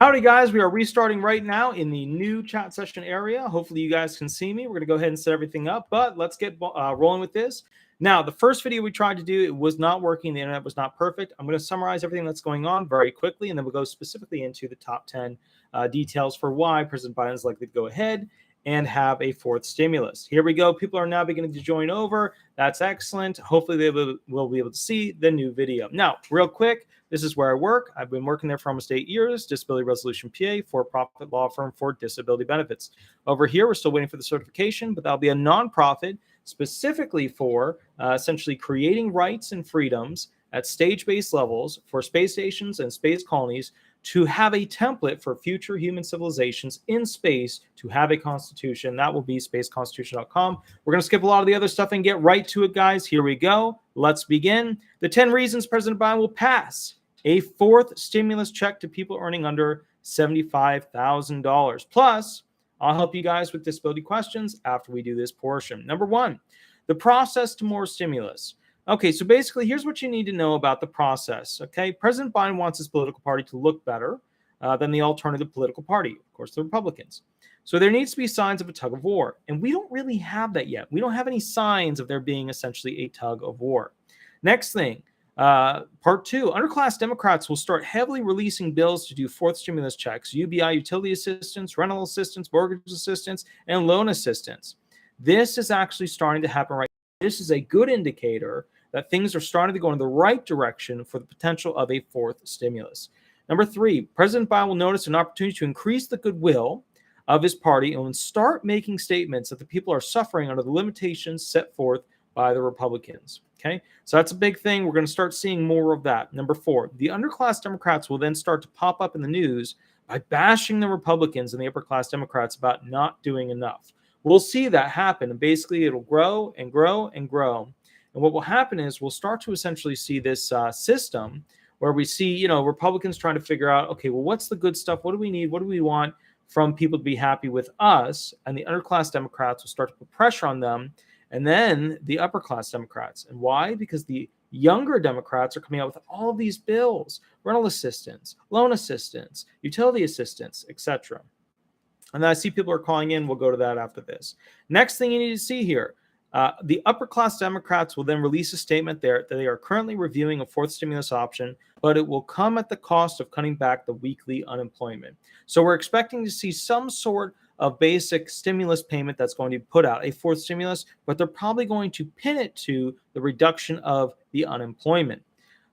Howdy, guys. We are restarting right now in the new chat session area. Hopefully you guys can see me. We're going to go ahead and set everything up, but let's get rolling with this. Now, the first video we tried to do, it was not working. The internet was not perfect. I'm going to summarize everything that's going on very quickly, and then we'll go specifically into the top 10 details for why President Biden is likely to go ahead and have a fourth stimulus. Here we go. People are now beginning to join over. That's excellent. Hopefully they will be able to see the new video. Now, real quick, this is where I work. I've been working there for almost 8 years, Disability Resolution PA, for-profit law firm for disability benefits. Over here, we're still waiting for the certification, but that'll be a nonprofit specifically for essentially creating rights and freedoms at stage-based levels for space stations and space colonies to have a template for future human civilizations in space to have a constitution. That will be spaceconstitution.com. We're going to skip a lot of the other stuff and get right to it, guys. Here we go. Let's begin. The 10 reasons President Biden will pass a fourth stimulus check to people earning under $75,000. Plus, I'll help you guys with disability questions after we do this portion. Number one, the process to more stimulus. Okay, so basically, here's what you need to know about the process. Okay, President Biden wants his political party to look better than the alternative political party, of course, the Republicans. So there needs to be signs of a tug of war, and we don't really have that yet. We don't have any signs of there being essentially a tug of war. Next thing, part two, underclass Democrats will start heavily releasing bills to do fourth stimulus checks, UBI utility assistance, rental assistance, mortgage assistance, and loan assistance. This is actually starting to happen right now. This is a good indicator that things are starting to go in the right direction for the potential of a fourth stimulus. Number three, President Biden will notice an opportunity to increase the goodwill of his party and start making statements that the people are suffering under the limitations set forth by the Republicans. Okay, so that's a big thing. We're going to start seeing more of that. Number four, the underclass Democrats will then start to pop up in the news by bashing the Republicans and the upper class Democrats about not doing enough. We'll see that happen, and basically it'll grow and grow and grow. And what will happen is we'll start to essentially see this system where we see, Republicans trying to figure out, okay, well, what's the good stuff? What do we need? What do we want from people to be happy with us? And the underclass Democrats will start to put pressure on them. And then the upper class Democrats. And why? Because the younger Democrats are coming out with all of these bills, rental assistance, loan assistance, utility assistance, etc. And then I see people are calling in. We'll go to that after this. Next thing you need to see here. The upper class Democrats will then release a statement there that they are currently reviewing a fourth stimulus option, but it will come at the cost of cutting back the weekly unemployment. So we're expecting to see some sort of basic stimulus payment that's going to be put out, a fourth stimulus, but they're probably going to pin it to the reduction of the unemployment.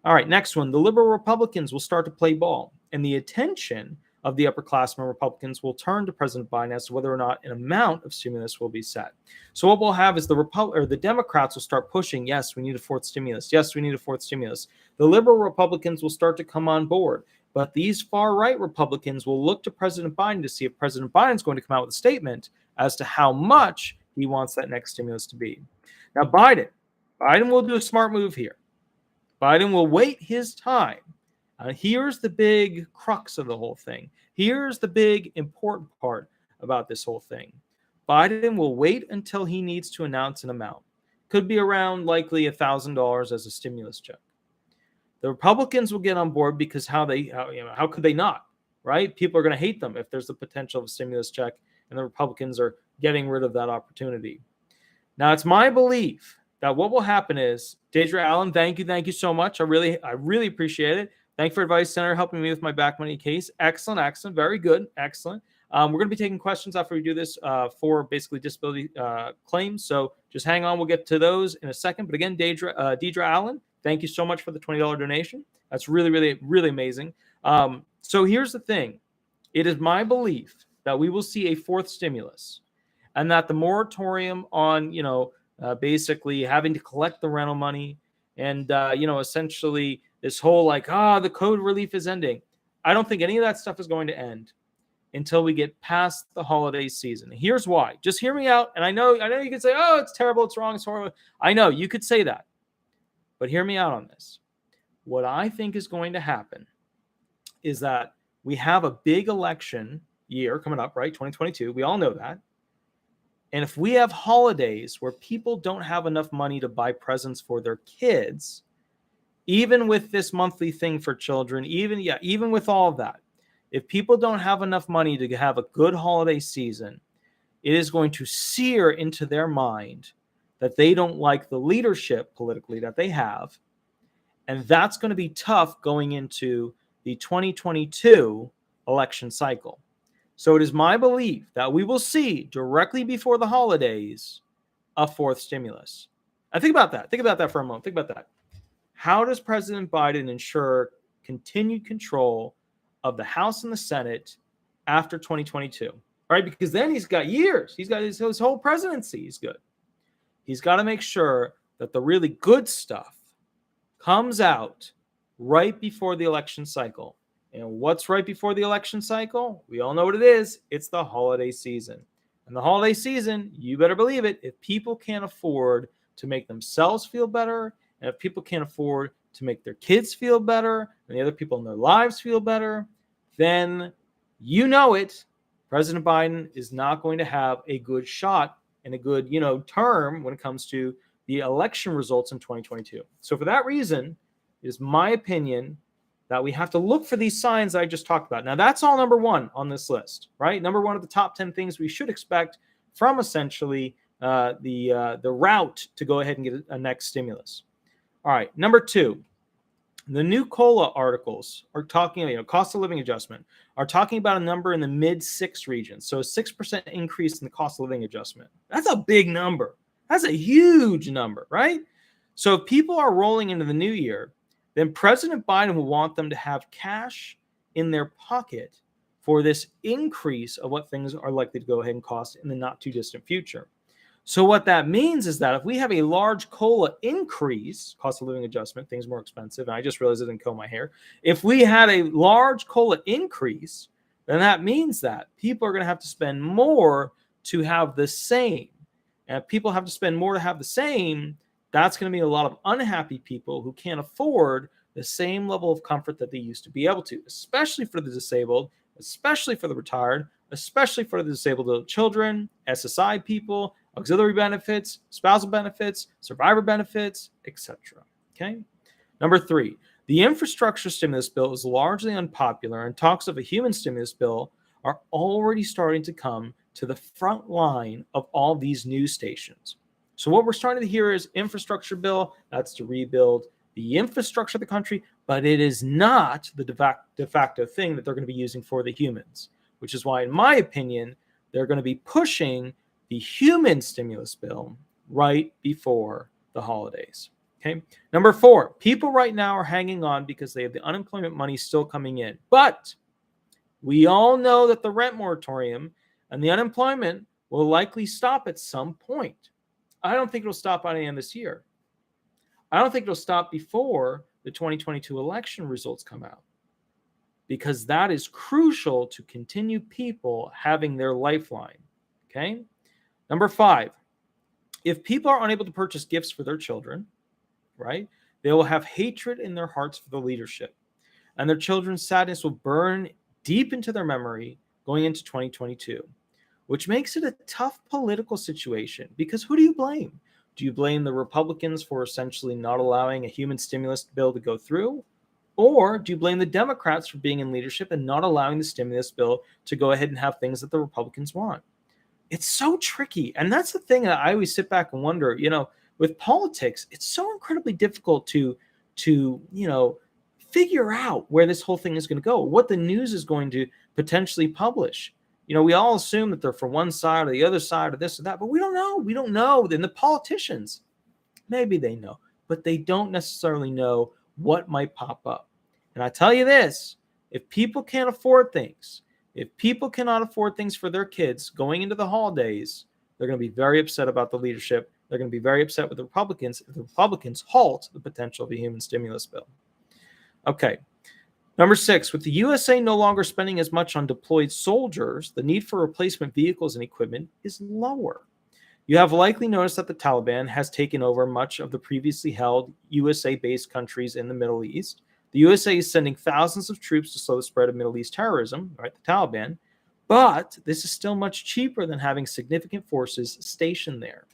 All right, next one. The liberal Republicans will start to play ball, and the attention of the upperclassmen Republicans will turn to President Biden as to whether or not an amount of stimulus will be set. So what we'll have is the Democrats will start pushing, yes, we need a fourth stimulus. Yes, we need a fourth stimulus. The liberal Republicans will start to come on board. But these far-right Republicans will look to President Biden to see if President Biden's going to come out with a statement as to how much he wants that next stimulus to be. Now, Biden will do a smart move here. Biden will wait his time. Here's the big crux of the whole thing. Here's the big important part about this whole thing. Biden will wait until he needs to announce an amount. Could be around likely $1,000 as a stimulus check. The Republicans will get on board because how could they not, right? People are going to hate them if there's the potential of a stimulus check and the Republicans are getting rid of that opportunity. Now, it's my belief that what will happen is, Deidre Allen, thank you so much. I really appreciate it. Thank you for Advice Center helping me with my back money case. Excellent, very good, excellent. We're going to be taking questions after we do this for basically disability claims. So just hang on, we'll get to those in a second. But again, Deidre Allen, thank you so much for the $20 donation. That's really amazing. So here's the thing. It is my belief that we will see a fourth stimulus and that the moratorium on, basically having to collect the rental money and, essentially this whole the code relief is ending. I don't think any of that stuff is going to end until we get past the holiday season. Here's why. Just hear me out. And I know you could say, oh, it's terrible, it's wrong, it's horrible. I know you could say that. But hear me out on this. What I think is going to happen is that we have a big election year coming up, right? 2022. We all know that. And if we have holidays where people don't have enough money to buy presents for their kids, even with this monthly thing for children, even with all of that, If people don't have enough money to have a good holiday season, it is going to sear into their mind that they don't like the leadership politically that they have. And that's going to be tough going into the 2022 election cycle. So it is my belief that we will see directly before the holidays a fourth stimulus. And think about that. Think about that for a moment. Think about that. How does President Biden ensure continued control of the House and the Senate after 2022? Right? Because then he's got years. He's got his whole presidency. He's good. He's got to make sure that the really good stuff comes out right before the election cycle. And what's right before the election cycle? We all know what it is. It's the holiday season. And the holiday season, you better believe it, if people can't afford to make themselves feel better, and if people can't afford to make their kids feel better, and the other people in their lives feel better, then you know it. President Biden is not going to have a good shot and a good, term when it comes to the election results in 2022. So for that reason, it is my opinion that we have to look for these signs I just talked about. Now, that's all number one on this list, right? Number one of the top 10 things we should expect from essentially the route to go ahead and get a next stimulus. All right, number two, the new COLA articles are talking, cost of living adjustment, are talking about a number in the mid-6 regions. So a 6% increase in the cost of living adjustment. That's a big number. That's a huge number, right? So if people are rolling into the new year, then President Biden will want them to have cash in their pocket for this increase of what things are likely to go ahead and cost in the not too distant future. So what that means is that if we have a large COLA increase, cost of living adjustment, things more expensive, and I just realized I didn't comb my hair. If we had a large COLA increase, then that means that people are going to have to spend more to have the same. And if people have to spend more to have the same, that's going to be a lot of unhappy people who can't afford the same level of comfort that they used to be able to, especially for the disabled, especially for the retired, especially for the disabled children, SSI people, auxiliary benefits, spousal benefits, survivor benefits, etc. Okay. Number three, the infrastructure stimulus bill is largely unpopular, and talks of a human stimulus bill are already starting to come to the front line of all these news stations. So what we're starting to hear is infrastructure bill, that's to rebuild the infrastructure of the country, but it is not the de facto thing that they're going to be using for the humans, which is why, in my opinion, they're going to be pushing the human stimulus bill right before the holidays. Okay. Number four, people right now are hanging on because they have the unemployment money still coming in. But we all know that the rent moratorium and the unemployment will likely stop at some point. I don't think it'll stop by the end of this year. I don't think it'll stop before the 2022 election results come out, because that is crucial to continue people having their lifeline. Okay. Number five, if people are unable to purchase gifts for their children, right, they will have hatred in their hearts for the leadership, and their children's sadness will burn deep into their memory going into 2022, which makes it a tough political situation, because who do you blame? Do you blame the Republicans for essentially not allowing a human stimulus bill to go through? Or do you blame the Democrats for being in leadership and not allowing the stimulus bill to go ahead and have things that the Republicans want? It's so tricky. And that's the thing that I always sit back and wonder, with politics, it's so incredibly difficult to figure out where this whole thing is going to go, what the news is going to potentially publish. We all assume that they're for one side or the other side or this or that, but we don't know. We don't know. Then the politicians, maybe they know, but they don't necessarily know what might pop up. And I tell you this, if people can't afford things, if people cannot afford things for their kids going into the holidays, they're going to be very upset about the leadership. They're going to be very upset with the Republicans if the Republicans halt the potential of a human stimulus bill. Okay. Number six, with the USA no longer spending as much on deployed soldiers, the need for replacement vehicles and equipment is lower. You have likely noticed that the Taliban has taken over much of the previously held USA-based countries in the Middle East. The USA is sending thousands of troops to slow the spread of Middle East terrorism, right, the Taliban, but this is still much cheaper than having significant forces stationed there,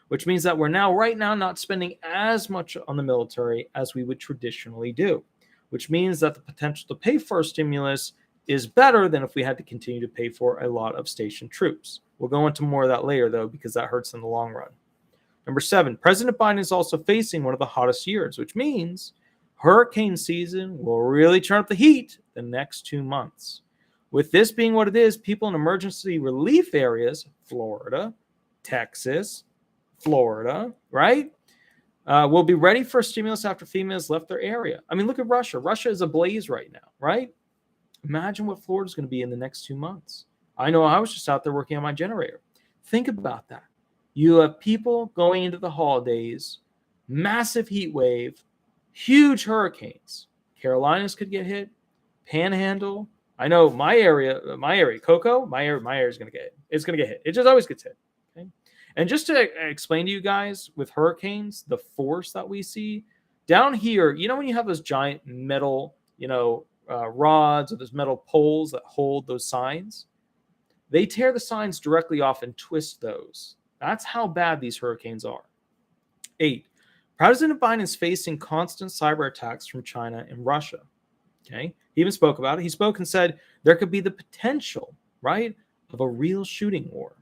which means that we're right now not spending as much on the military as we would traditionally do, which means that the potential to pay for a stimulus is better than if we had to continue to pay for a lot of stationed troops. We'll go into more of that later, though, because that hurts in the long run. Number 7, President Biden is also facing one of the hottest years, which means hurricane season will really turn up the heat the next 2 months. With this being what it is, people in emergency relief areas, Florida, Texas, Florida, right, will be ready for a stimulus after FEMA has left their area. I mean, look at Russia. Russia is ablaze right now, right? Imagine what Florida is going to be in the next 2 months. I know I was just out there working on my generator. Think about that. You have people going into the holidays, massive heat wave, huge hurricanes. Carolinas could get hit, Panhandle. I know my area, Cocoa, my area is going to get hit. It's going to get hit. It just always gets hit. Okay? And just to explain to you guys with hurricanes, the force that we see down here, you know, when you have those giant metal, rods or those metal poles that hold those signs, they tear the signs directly off and twist those. That's how bad these hurricanes are. 8, President Biden is facing constant cyber attacks from China and Russia. Okay, he even spoke about it. He spoke and said there could be the potential, right, of a real shooting war,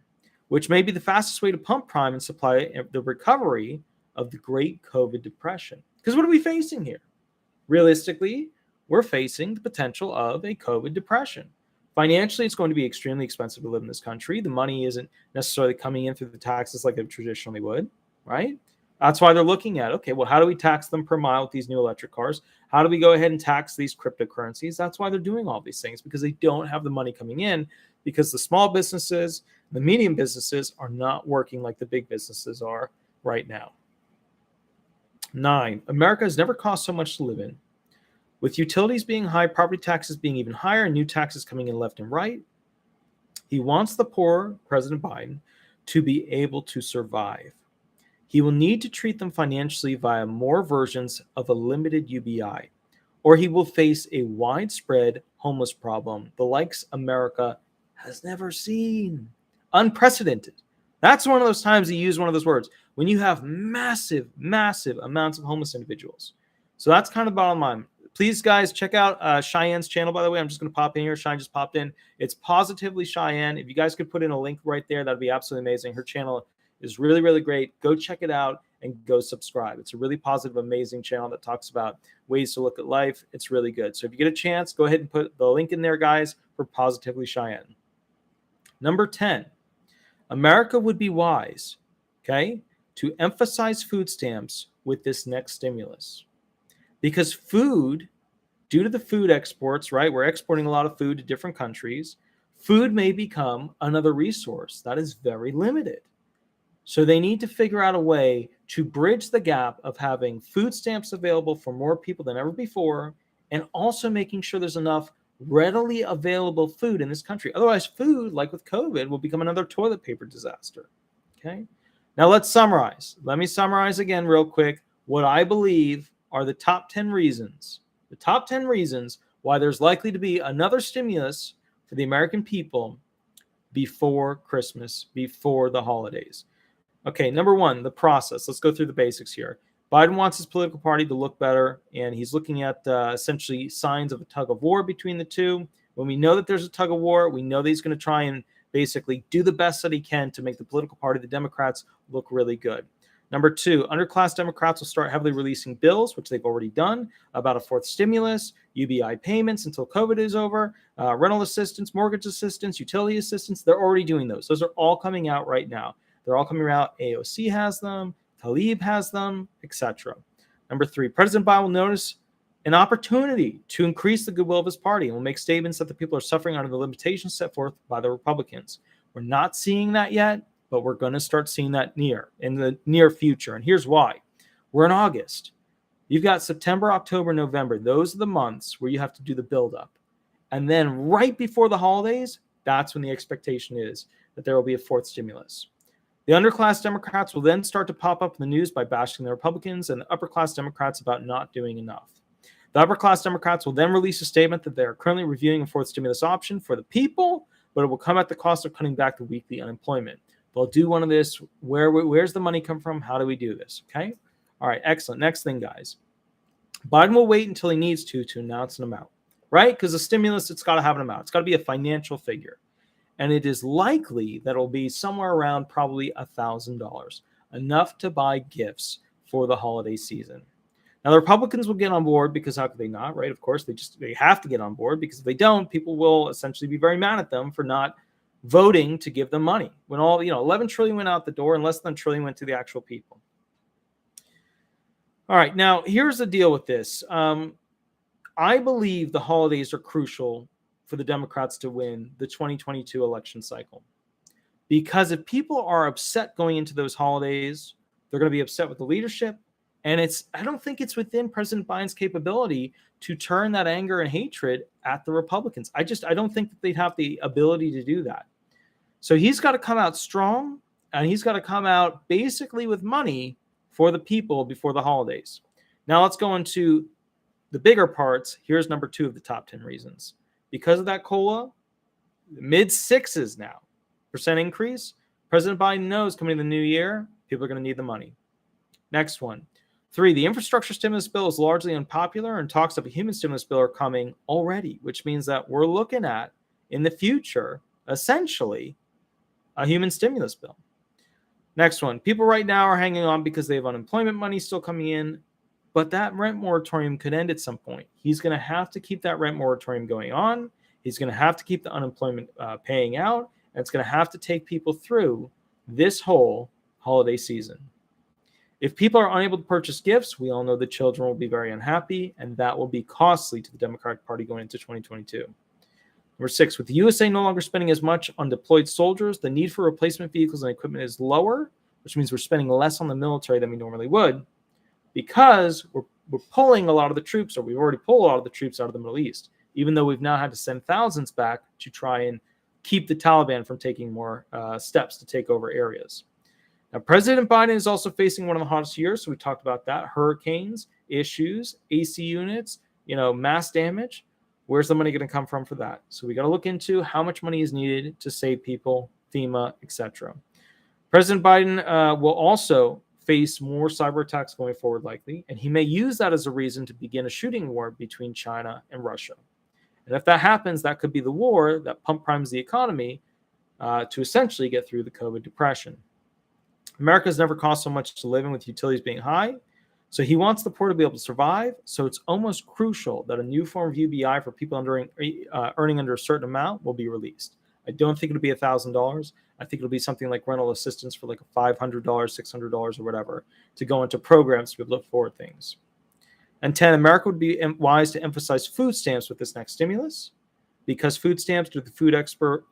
which may be the fastest way to pump prime and supply the recovery of the great COVID depression. Because what are we facing here? Realistically, we're facing the potential of a COVID depression. Financially, it's going to be extremely expensive to live in this country. The money isn't necessarily coming in through the taxes like it traditionally would, right? That's why they're looking at, okay, well, how do we tax them per mile with these new electric cars? How do we go ahead and tax these cryptocurrencies? That's why they're doing all these things, because they don't have the money coming in, because the small businesses, the medium businesses are not working like the big businesses are right now. 9, America has never cost so much to live in. With utilities being high, property taxes being even higher, and new taxes coming in left and right, he wants the poor, President Biden, to be able to survive. He will need to treat them financially via more versions of a limited UBI, or he will face a widespread homeless problem, the likes America has never seen. Unprecedented. That's one of those times he used one of those words, when you have massive, massive amounts of homeless individuals. So that's kind of bottom line. Please, guys, check out Cheyenne's channel, by the way. I'm just going to pop in here. Cheyenne just popped in. It's Positively Cheyenne. If you guys could put in a link right there, that'd be absolutely amazing. Her channel is really, really great. Go check it out and go subscribe. It's a really positive, amazing channel that talks about ways to look at life. It's really good. So if you get a chance, go ahead and put the link in there, guys, for Positively Cheyenne. Number 10, America would be wise, okay, to emphasize food stamps with this next stimulus. Because food, due to the food exports, right, we're exporting a lot of food to different countries, food may become another resource that is very limited. So they need to figure out a way to bridge the gap of having food stamps available for more people than ever before, and also making sure there's enough readily available food in this country. Otherwise, food, like with COVID, will become another toilet paper disaster. Okay? Now let's summarize. Let me summarize again real quick what I believe are the top 10 reasons. The top 10 reasons why there's likely to be another stimulus for the American people before Christmas, before the holidays. Okay, number 1, the process. Let's go through the basics here. Biden wants his political party to look better, and he's looking at essentially signs of a tug of war between the two. When we know that there's a tug of war, we know that he's going to try and basically do the best that he can to make the political party, the Democrats, look really good. Number 2, underclass Democrats will start heavily releasing bills, which they've already done, about a 4th stimulus, UBI payments until COVID is over, rental assistance, mortgage assistance, utility assistance. They're already doing those. Those are all coming out right now. They're all coming out. AOC has them, Tlaib has them, etc. Number 3, President Biden will notice an opportunity to increase the goodwill of his party and will make statements that the people are suffering under the limitations set forth by the Republicans. We're not seeing that yet, but we're going to start seeing that in the near future. And here's why. We're in August. You've got September, October, November. Those are the months where you have to do the buildup. And then right before the holidays, that's when the expectation is that there will be a 4th stimulus. The underclass Democrats will then start to pop up in the news by bashing the Republicans, and the upper-class Democrats about not doing enough. The upper-class Democrats will then release a statement that they are currently reviewing a 4th stimulus option for the people, but it will come at the cost of cutting back the weekly unemployment. They'll do one of this. Where's the money come from? How do we do this? Okay. All right. Excellent. Next thing, guys. Biden will wait until he needs to announce an amount. right? Because the stimulus, it's got to have an amount. It's got to be a financial figure. And it is likely that it'll be somewhere around probably $1,000, enough to buy gifts for the holiday season. Now, the Republicans will get on board because how could they not, right? Of course, they have to get on board, because if they don't, people will essentially be very mad at them for not voting to give them money. When all, 11 trillion went out the door and less than a trillion went to the actual people. All right, now here's the deal with this. I believe the holidays are crucial for the Democrats to win the 2022 election cycle. Because if people are upset going into those holidays, they're going to be upset with the leadership. And I don't think it's within President Biden's capability to turn that anger and hatred at the Republicans. I don't think that they'd have the ability to do that. So he's got to come out strong, and he's got to come out basically with money for the people before the holidays. Now let's go into the bigger parts. Here's number 2 of the top 10 reasons. Because of that COLA, mid-6s now % increase. President Biden knows coming in the new year, people are going to need the money. Next one. 3, the infrastructure stimulus bill is largely unpopular, and talks of a human stimulus bill are coming already, which means that we're looking at, in the future, essentially, a human stimulus bill. Next one. People right now are hanging on because they have unemployment money still coming in, but that rent moratorium could end at some point. He's going to have to keep that rent moratorium going on. He's going to have to keep the unemployment paying out, and it's going to have to take people through this whole holiday season. If people are unable to purchase gifts, we all know the children will be very unhappy, and that will be costly to the Democratic Party going into 2022. Number 6, with the USA no longer spending as much on deployed soldiers, the need for replacement vehicles and equipment is lower, which means we're spending less on the military than we normally would, because we're pulling a lot of the troops, or we've already pulled a lot of the troops out of the Middle East, even though we've now had to send thousands back to try and keep the Taliban from taking more steps to take over areas. Now, President Biden is also facing one of the hottest years, so we talked about that. Hurricanes, issues, AC units, mass damage. Where's the money going to come from for that? So we got to look into how much money is needed to save people, FEMA, etc. President Biden will also face more cyber attacks going forward, likely, and he may use that as a reason to begin a shooting war between China and Russia. And if that happens, that could be the war that pump primes the economy to essentially get through the COVID depression. America's never cost so much to live in with utilities being high, so he wants the poor to be able to survive. So it's almost crucial that a new form of UBI for people earning under a certain amount will be released. I don't think it'll be $1,000. I think it'll be something like rental assistance for like a $500, $600 or whatever to go into programs to be able to afford things. And 10, America would be wise to emphasize food stamps with this next stimulus. Because food stamps due to the food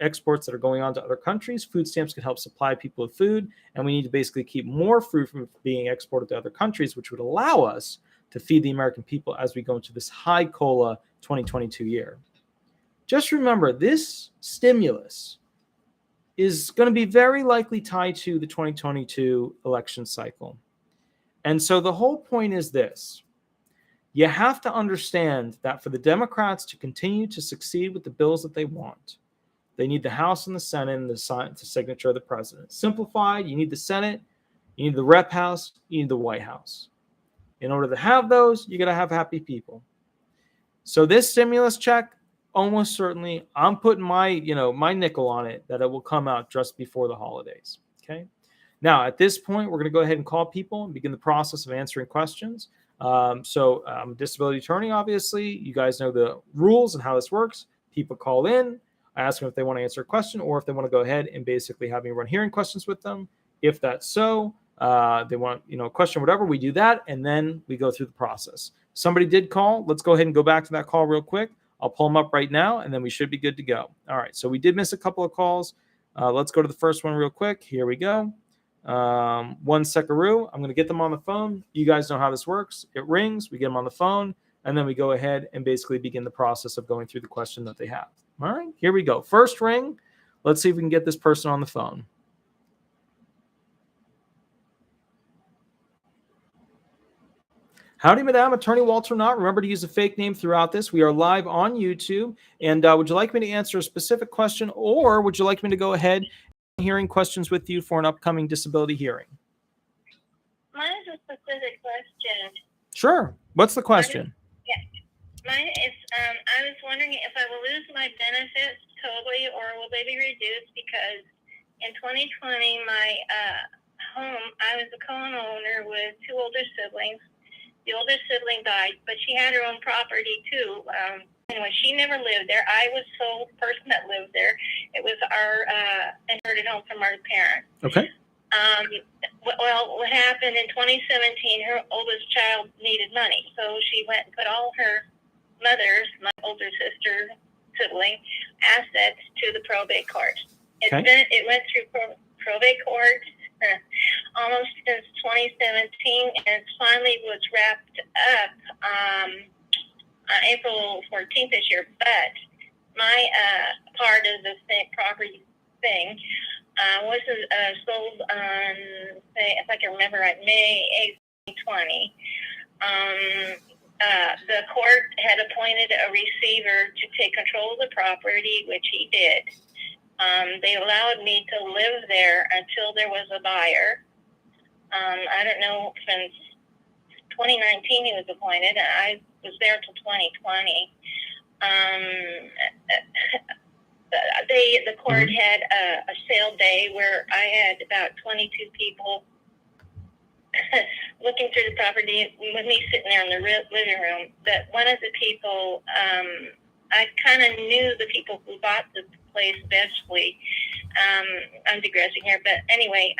exports that are going on to other countries, food stamps can help supply people with food, and we need to basically keep more food from being exported to other countries, which would allow us to feed the American people as we go into this high COLA 2022 year. Just remember, this stimulus is going to be very likely tied to the 2022 election cycle. And so the whole point is this. You have to understand that for the Democrats to continue to succeed with the bills that they want, they need the House and the Senate and the signature of the president. Simplified, you need the Senate, you need the Rep House, you need the White House. In order to have those, you got to have happy people. So this stimulus check, almost certainly, I'm putting my nickel on it that it will come out just before the holidays. Okay. Now, at this point, we're going to go ahead and call people and begin the process of answering questions. I'm a disability attorney, obviously. You guys know the rules and how this works. People call in. I ask them if they want to answer a question or if they want to go ahead and basically have me run hearing questions with them. If that's so, they want a question, whatever, we do that, and then we go through the process. Somebody did call. Let's go ahead and go back to that call real quick. I'll pull them up right now, and then we should be good to go. All right, so we did miss a couple of calls. Let's go to the first one real quick. Here we go. One second. I'm going to get them on the phone. You guys know how this works. It rings. We get them on the phone, and then we go ahead and basically begin the process of going through the question that they have. All right, here we go. First ring. Let's see if we can get this person on the phone. Howdy, Madam Attorney Walter Knott. Remember to use a fake name throughout this. We are live on YouTube. And would you like me to answer a specific question, or would you like me to go ahead and hearing questions with you for an upcoming disability hearing? Mine is a specific question. Sure. What's the question? Mine is I was wondering if I will lose my benefits totally or will they be reduced because in 2020 my home, I was a co-owner with two older siblings. The older sibling died, but she had her own property too. Anyway, she never lived there. I was the sole person that lived there. It was our inherited home from our parents. Okay. Well, what happened in 2017, her oldest child needed money. So she went and put all her mother's, my older sister, sibling, assets to the probate court. It went through probate court almost since 2017, and finally was wrapped up on April 14th this year. But my part of the property thing was sold on, if I can remember right, May 8th, 2020. The court had appointed a receiver to take control of the property, which he did. They allowed me to live there until there was a buyer. I don't know, since 2019 he was appointed, and I was there till 2020. The court had a sale day where I had about 22 people looking through the property with me sitting there in the living room. But one of the people, I kind of knew the people who bought the place eventually. I'm digressing here, but anyway,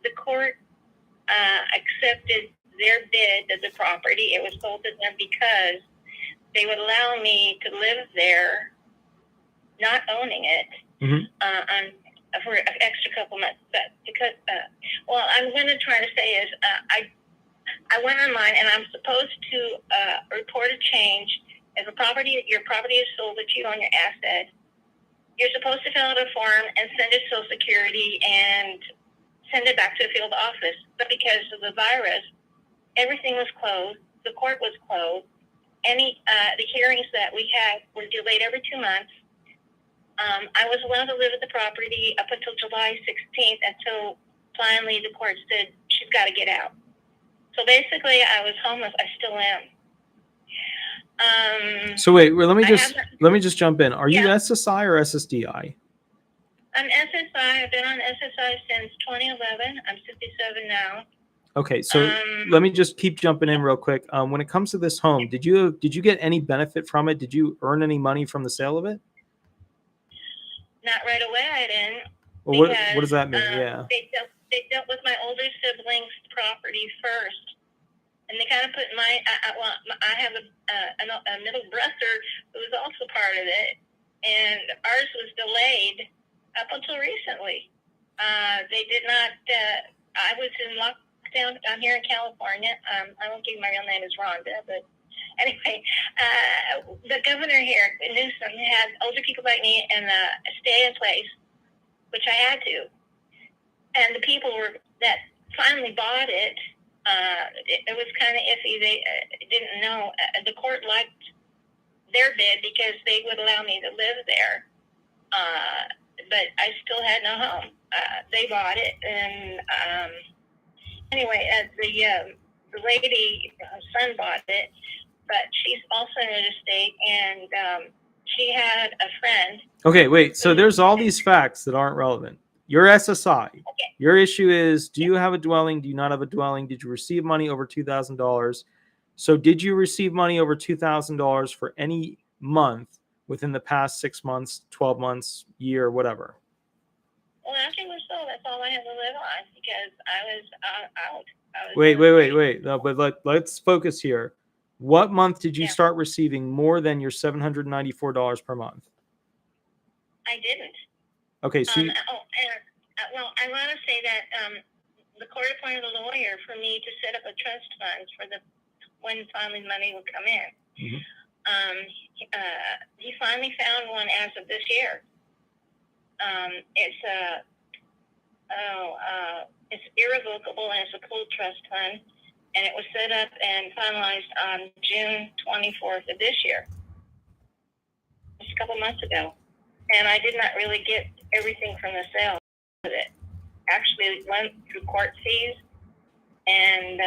the court accepted their bid of the property. It was sold to them because they would allow me to live there, not owning it, for an extra couple months. But because, what I'm going to try to say is, I went online and I'm supposed to report a change. If your property is sold that you own your asset, you're supposed to fill out a form and send it to Social Security and send it back to the field office. But because of the virus, everything was closed. The court was closed. The hearings that we had were delayed every 2 months. I was allowed to live at the property up until July 16th until finally the court said she's got to get out. So basically, I was homeless. I still am. So wait, let me just jump in. Are you SSI or SSDI? I'm SSI. I've been on SSI since 2011. I'm 57 now. Okay, so let me just keep jumping in real quick. When it comes to this home, did you get any benefit from it? Did you earn any money from the sale of it? Not right away, I didn't. Well, what does that mean? They dealt with my older siblings' property first, and they kind of put I have a middle brother who was also part of it, and ours was delayed up until recently. They did not. I was in lockdown. I'm here in California. I won't give you my real name is Rhonda, but anyway, the governor here, Newsom, had older people like me and stay in place, which I had to. And the people that finally bought it, it was kind of iffy. They didn't know. The court liked their bid because they would allow me to live there. But I still had no home. They bought it. And anyway, the lady, her son bought it. But she's also in real estate, and she had a friend. Okay, wait. So there's all these facts that aren't relevant. You're SSI. Okay. Your issue is, do you have a dwelling? Do you not have a dwelling? Did you receive money over $2,000? So did you receive money over $2,000 for any month within the past 6 months, 12 months, year, whatever? Well, after it was sold, that's all I had to live on because I was out. Wait. No, but let's focus here. What month did you start receiving more than your $794 per month? I didn't. Okay, so well, I want to say that the court appointed a lawyer for me to set up a trust fund for when finally money would come in. Mm-hmm. He finally found one as of this year. It's irrevocable and it's a pooled trust fund, and it was set up and finalized on June 24th of this year, just a couple months ago. And I did not really get everything from the sale of it. Actually, it went through court fees, and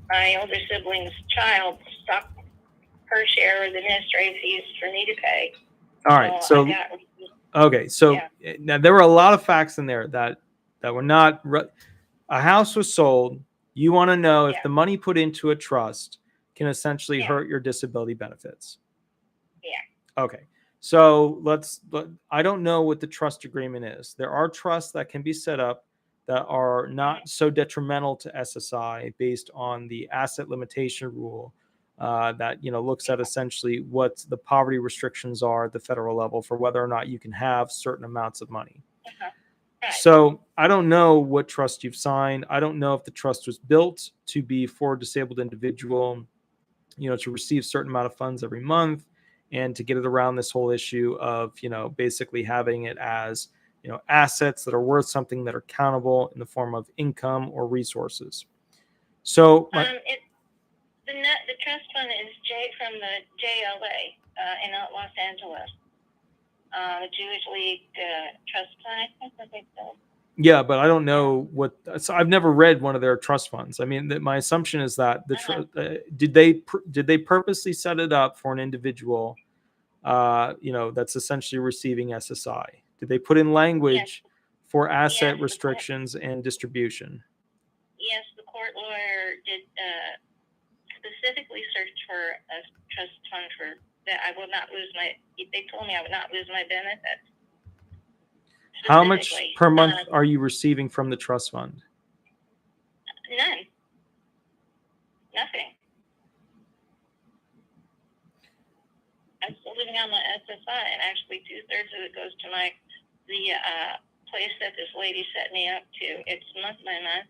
my older sibling's child stopped her share of the administrative fees for me to pay. All right. So okay. So now there were a lot of facts in there that were not. A house was sold. You want to know if the money put into a trust can essentially hurt your disability benefits. Yeah. Okay. So I don't know what the trust agreement is. There are trusts that can be set up that are not so detrimental to SSI based on the asset limitation rule that looks at essentially what the poverty restrictions are at the federal level for whether or not you can have certain amounts of money. Right. So I don't know what trust you've signed. I don't know if the trust was built to be for a disabled individual, to receive certain amount of funds every month and to get it around this whole issue of, basically having it as, assets that are worth something that are countable in the form of income or resources. So the trust fund is from the JLA in Los Angeles. The Jewish League Trust Fund, I think so. Yeah, but I don't know so I've never read one of their trust funds. I mean, my assumption is that did they purposely set it up for an individual, that's essentially receiving SSI? Did they put in language for asset restrictions and distribution? Yes, the court lawyer did specifically search for a trust fund for that. I will not lose they told me I would not lose my benefits. How much per month are you receiving from the trust fund? None. Nothing. I'm still living on my SSI, and actually 2/3 of it goes to the place that this lady set me up to. It's month by month.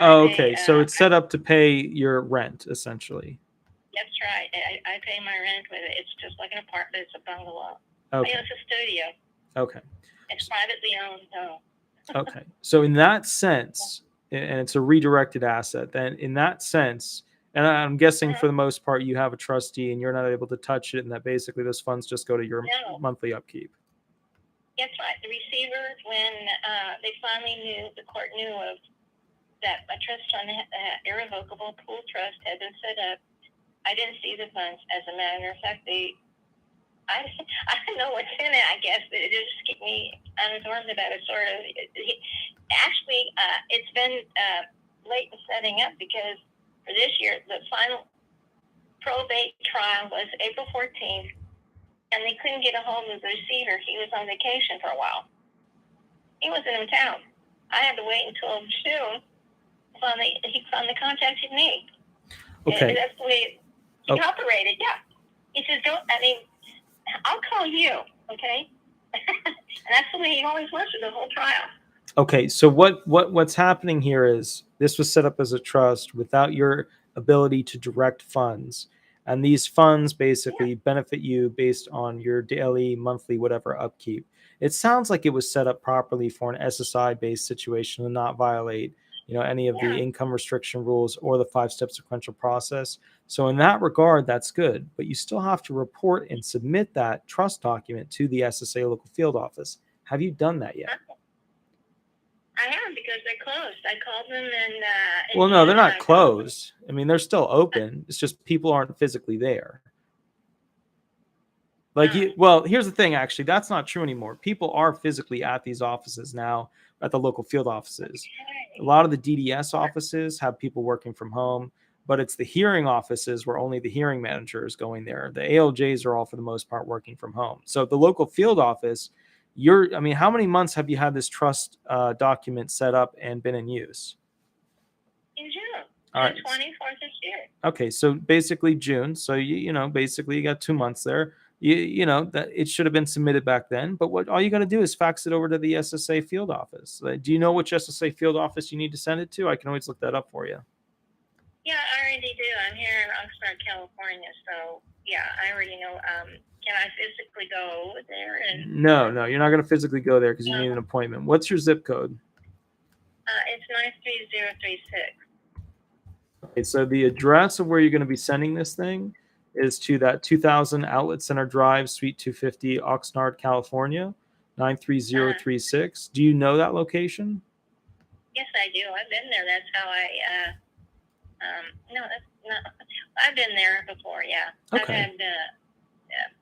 Oh, okay. So it's set up to pay your rent, essentially. That's right. I pay my rent with it. It's just like an apartment. It's a bungalow. Okay. It's a studio. Okay. It's privately owned, though. Okay. So in that sense, and it's a redirected asset, then in that sense, and I'm guessing for the most part you have a trustee and you're not able to touch it, and that basically those funds just go to your monthly upkeep. That's right. The receiver, when they finally the court knew of that a trust fund, irrevocable pool trust had been set up, I didn't see the funds. As a matter of fact, I don't know what's in it, I guess, but it just keep me uninformed about it, sort of. Actually, it's been late in setting up because for this year, the final probate trial was April 14th, and they couldn't get a hold of the receiver. He was on vacation for a while. He wasn't in town. I had to wait until June. He finally contacted me. Okay. And that's the way he operated, yeah. He says, I'll call you, okay? And that's the way he always was for the whole trial. Okay, so what's happening here is this was set up as a trust without your ability to direct funds, and these funds basically benefit you based on your daily, monthly, whatever upkeep. It sounds like it was set up properly for an SSI-based situation and not violate, any of the income restriction rules or the 5-step sequential process. So in that regard, that's good, but you still have to report and submit that trust document to the SSA local field office. Have you done that yet? I haven't, because they're closed. I called them and well, no, they're not closed. I mean, they're still open. It's just people aren't physically there. Well, here's the thing, actually, that's not true anymore. People are physically at these offices now, at the local field offices. A lot of the DDS offices have people working from home, but it's the hearing offices where only the hearing manager is going there. The ALJs are all, for the most part, working from home. So the local field office, how many months have you had this trust document set up and been in use? In June. All right. 24th this year. Okay, so basically June. So basically you got 2 months there. That it should have been submitted back then, but all you got to do is fax it over to the SSA field office. Do you know which SSA field office you need to send it to? I can always look that up for you. Yeah, I already do. I'm here in Oxnard, California, so yeah, I already know. Can I physically go over there? No, you're not going to physically go there because you need an appointment. What's your zip code? It's 93036. Okay, so the address of where you're going to be sending this thing is to that 2000 Outlet Center Drive, Suite 250, Oxnard, California, 93036. Do you know that location? Yes, I do. I've been there. That's how No, I've been there before. Yeah, Okay. I've had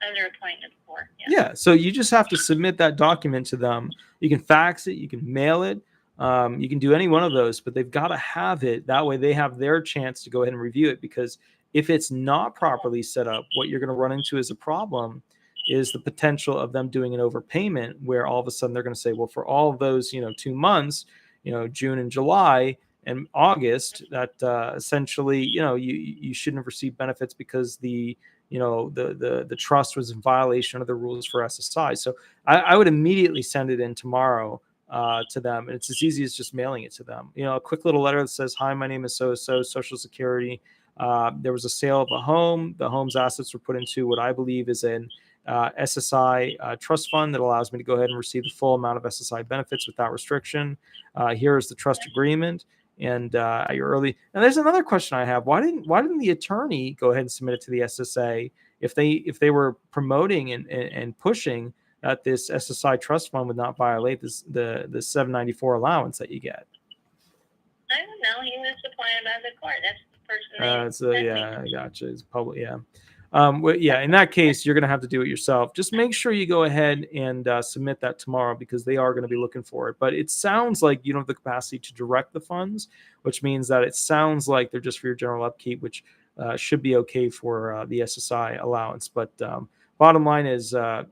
other appointments before. Yeah. So you just have to submit that document to them. You can fax it, you can mail it, you can do any one of those, but they've got to have it. That way they have their chance to go ahead and review it. Because if it's not properly set up, what you're going to run into as a problem is the potential of them doing an overpayment, where all of a sudden they're going to say, well, for all of those, 2 months, June and July and August, that essentially, you shouldn't have received benefits because the trust was in violation of the rules for SSI. So I would immediately send it in tomorrow to them, and it's as easy as just mailing it to them. A quick little letter that says, "Hi, my name is so Social Security. There was a sale of a home. The home's assets were put into what I believe is an SSI trust fund that allows me to go ahead and receive the full amount of SSI benefits without restriction. Here is the trust agreement." And at your early, and there's another question I have. Why didn't the attorney go ahead and submit it to the SSA if they were promoting and pushing that this SSI trust fund would not violate the 794 allowance that you get? I don't know. He was appointed by the court. That's the person. I gotcha. It's public. Yeah. In that case, you're going to have to do it yourself. Just make sure you go ahead and submit that tomorrow, because they are going to be looking for it. But it sounds like you don't have the capacity to direct the funds, which means that it sounds like they're just for your general upkeep, which should be okay for the SSI allowance. But bottom line is, I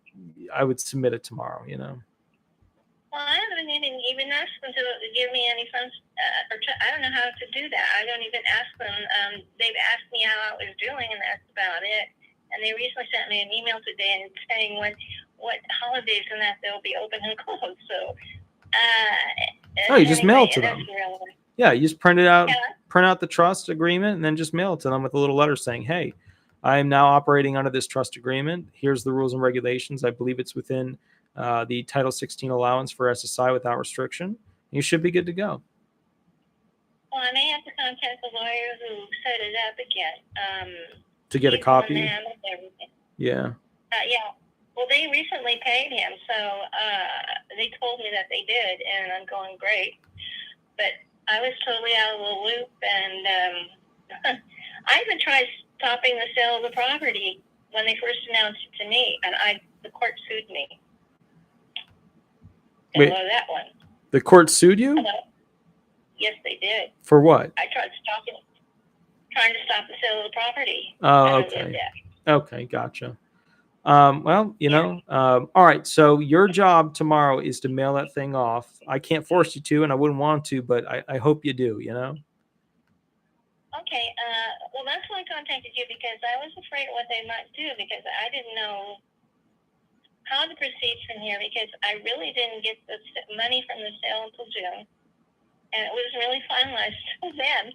would submit it tomorrow. Well, I haven't even asked them to give me any funds, I don't know how to do that. I don't even ask them. They've asked me how I was doing, and that's about it. And they recently sent me an email today and saying what holidays and that they'll be open and closed. So, you just mail it to them. Irrelevant. Yeah, you just print out the trust agreement, and then just mail it to them with a little letter saying, "Hey, I am now operating under this trust agreement. Here's the rules and regulations. I believe it's within the Title 16 allowance for SSI without restriction." You should be good to go. Well, I may have to contact the lawyer who set it up again. To get a copy? Yeah. Yeah. Well, they recently paid him, so they told me that they did, and I'm going, great. But I was totally out of the loop, and I even tried stopping the sale of the property when they first announced it to me, and the court sued me. Wait, that one. The court sued you? Hello? Yes, they did. For what? I tried trying to stop the sale of the property. Oh, okay. Okay, gotcha. All right. So your job tomorrow is to mail that thing off. I can't force you to, and I wouldn't want to, but I hope you do, Okay. Well, that's why I contacted you, because I was afraid of what they might do, because I didn't know how to proceed from here, because I really didn't get the money from the sale until June, and it was really finalized then.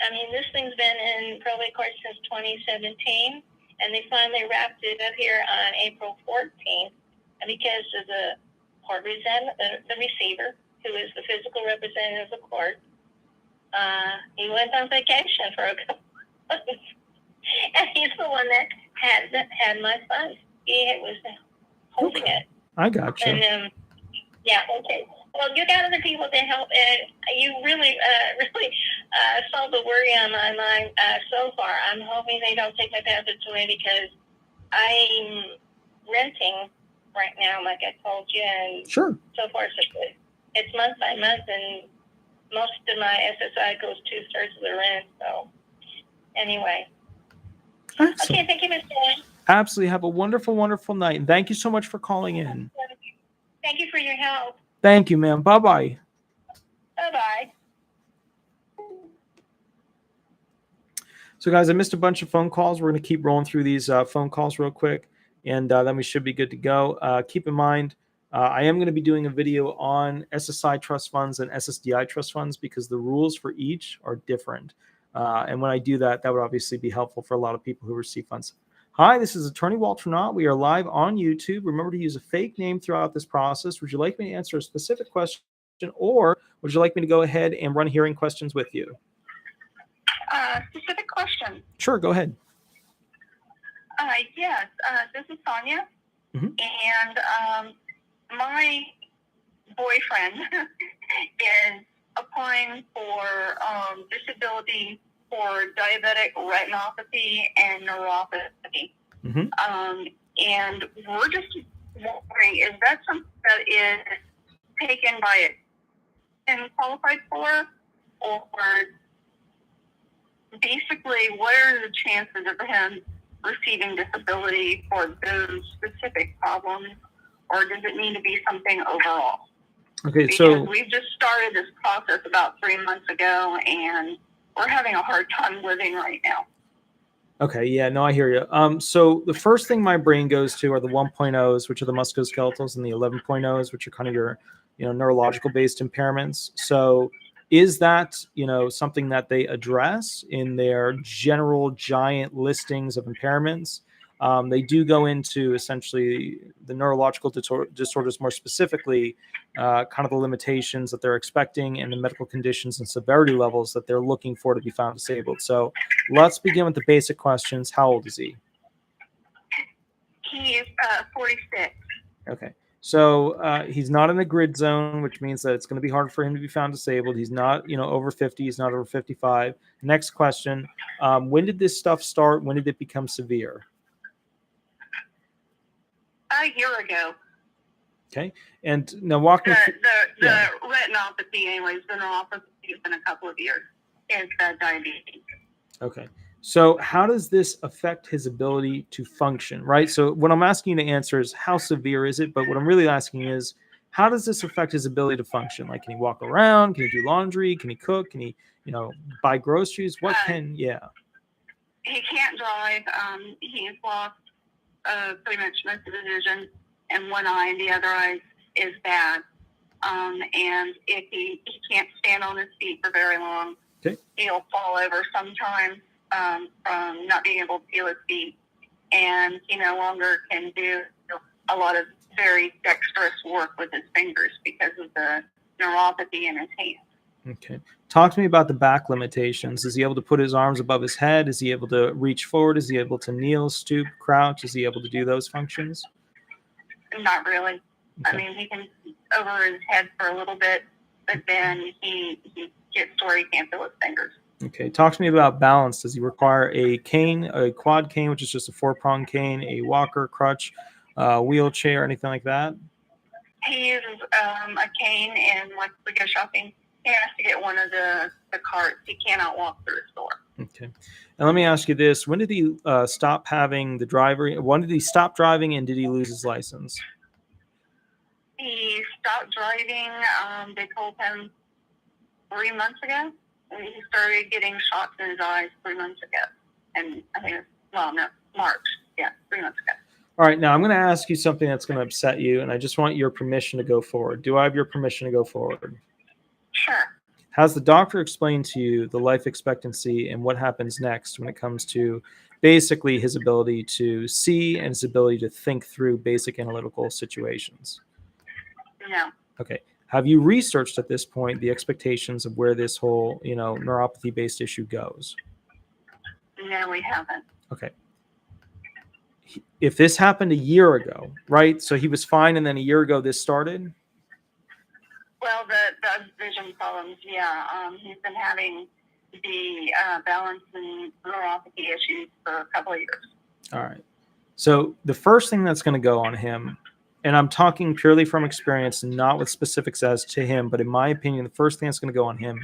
I mean, this thing's been in probate court since 2017, and they finally wrapped it up here on April 14th, and because of the court the receiver, who is the physical representative of the court, he went on vacation for a couple months, and he's the one that had my funds. He was holding it. I gotcha. And yeah, okay. Well, you got other people to help, and you really solved the worry on my mind so far. I'm hoping they don't take my benefits away, because I'm renting right now, like I told you, and sure. So far so good. It's month by month, and most of my SSI goes 2/3 of the rent. So anyway. Excellent. Okay, thank you, Ms. Boyd. Absolutely. Have a wonderful, wonderful night, and thank you so much for calling in. Thank you for your help. Thank you, ma'am. Bye-bye. Bye-bye. So, guys, I missed a bunch of phone calls. We're going to keep rolling through these phone calls real quick, and then we should be good to go. Keep in mind, I am going to be doing a video on SSI trust funds and SSDI trust funds, because the rules for each are different. And when I do that, that would obviously be helpful for a lot of people who receive funds. Hi, this is Attorney Walter Knott. We are live on YouTube. Remember to use a fake name throughout this process. Would you like me to answer a specific question, or would you like me to go ahead and run hearing questions with you? Specific question. Sure, go ahead. Yes, this is Sonia, and my boyfriend is applying for disability for diabetic retinopathy and neuropathy. And we're just wondering, is that something that is taken by it and qualified for, or basically what are the chances of him receiving disability for those specific problems, or does it need to be something overall? Okay, because so we've just started this process about 3 months ago, and we're having a hard time living right now. okay, yeah, no, I hear you. So the first thing my brain goes to are the 1.0s, which are the musculoskeletals, and the 11.0s, which are kind of your, neurological based impairments. So is that, something that they address in their general giant listings of impairments? They do go into essentially the neurological disorders more specifically, kind of the limitations that they're expecting and the medical conditions and severity levels that they're looking for to be found disabled. So let's begin with the basic questions. How old is he? He's 46. Okay. So he's not in the grid zone, which means that it's going to be hard for him to be found disabled. He's not, over 50. He's not over 55. Next question. When did this stuff start? When did it become severe? A year ago. Okay. And now walk me through. The retinopathy, anyways, the neuropathy has been a couple of years. Is diabetes. Okay. So how does this affect his ability to function, right? So what I'm asking you to answer is how severe is it? But what I'm really asking is, how does this affect his ability to function? Like, can he walk around? Can he do laundry? Can he cook? Can he, buy groceries? What He can't drive. He's lost pretty much most of his vision in one eye, and the other eye is bad. And if he can't stand on his feet for very long, okay, he'll fall over sometimes from not being able to feel his feet. And he no longer can do a lot of very dexterous work with his fingers because of the neuropathy in his hands. Okay. Talk to me about the back limitations. Is he able to put his arms above his head? Is he able to reach forward? Is he able to kneel, stoop, crouch? Is he able to do those functions? Not really. Okay. I mean, he can over his head for a little bit, but then he gets to where he can't feel his fingers. Okay. Talk to me about balance. Does he require a cane, a quad cane, which is just a 4-prong cane, a walker, crutch, wheelchair, anything like that? He uses a cane, and like we go shopping, he has to get one of the carts. He cannot walk through the store. Okay. And let me ask you this. When did he stop having the driver? When did he stop driving, and did he lose his license? He stopped driving, they told him 3 months ago. He started getting shots in his eyes 3 months ago. And I think March. Yeah, 3 months ago. All right. Now I'm going to ask you something that's going to upset you, and I just want your permission to go forward. Do I have your permission to go forward? Sure. Has the doctor explained to you the life expectancy and what happens next when it comes to basically his ability to see and his ability to think through basic analytical situations? No. Okay. Have you researched at this point the expectations of where this whole, neuropathy-based issue goes? No, we haven't. Okay. If this happened a year ago, right? So he was fine, and then a year ago this started? Well, the vision problems, yeah. He's been having the balance and neuropathy issues for a couple of years. All right. So the first thing that's going to go on him, and I'm talking purely from experience, not with specifics as to him, but in my opinion, the first thing that's going to go on him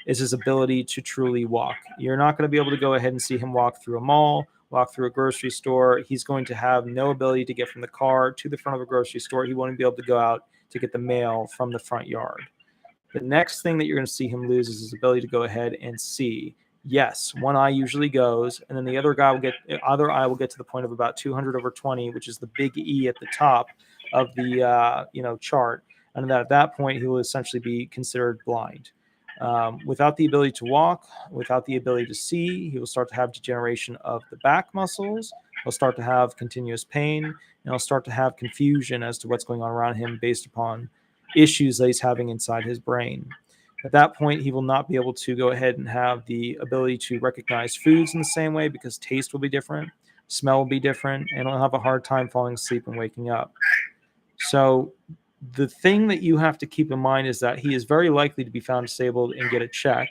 is his ability to truly walk. You're not going to be able to go ahead and see him walk through a mall, walk through a grocery store. He's going to have no ability to get from the car to the front of a grocery store. He won't be able to go out to get the mail from the front yard. The next thing that you're going to see him lose is his ability to go ahead and see. Yes, one eye usually goes, and then the other eye will get to the point of about 200/20, which is the big E at the top of the chart, and at that point he will essentially be considered blind. Without the ability to walk, without the ability to see, he will start to have degeneration of the back muscles. He'll start to have continuous pain, and he'll start to have confusion as to what's going on around him based upon issues that he's having inside his brain. At that point, he will not be able to go ahead and have the ability to recognize foods in the same way because taste will be different, smell will be different, and he'll have a hard time falling asleep and waking up. So the thing that you have to keep in mind is that he is very likely to be found disabled and get a check.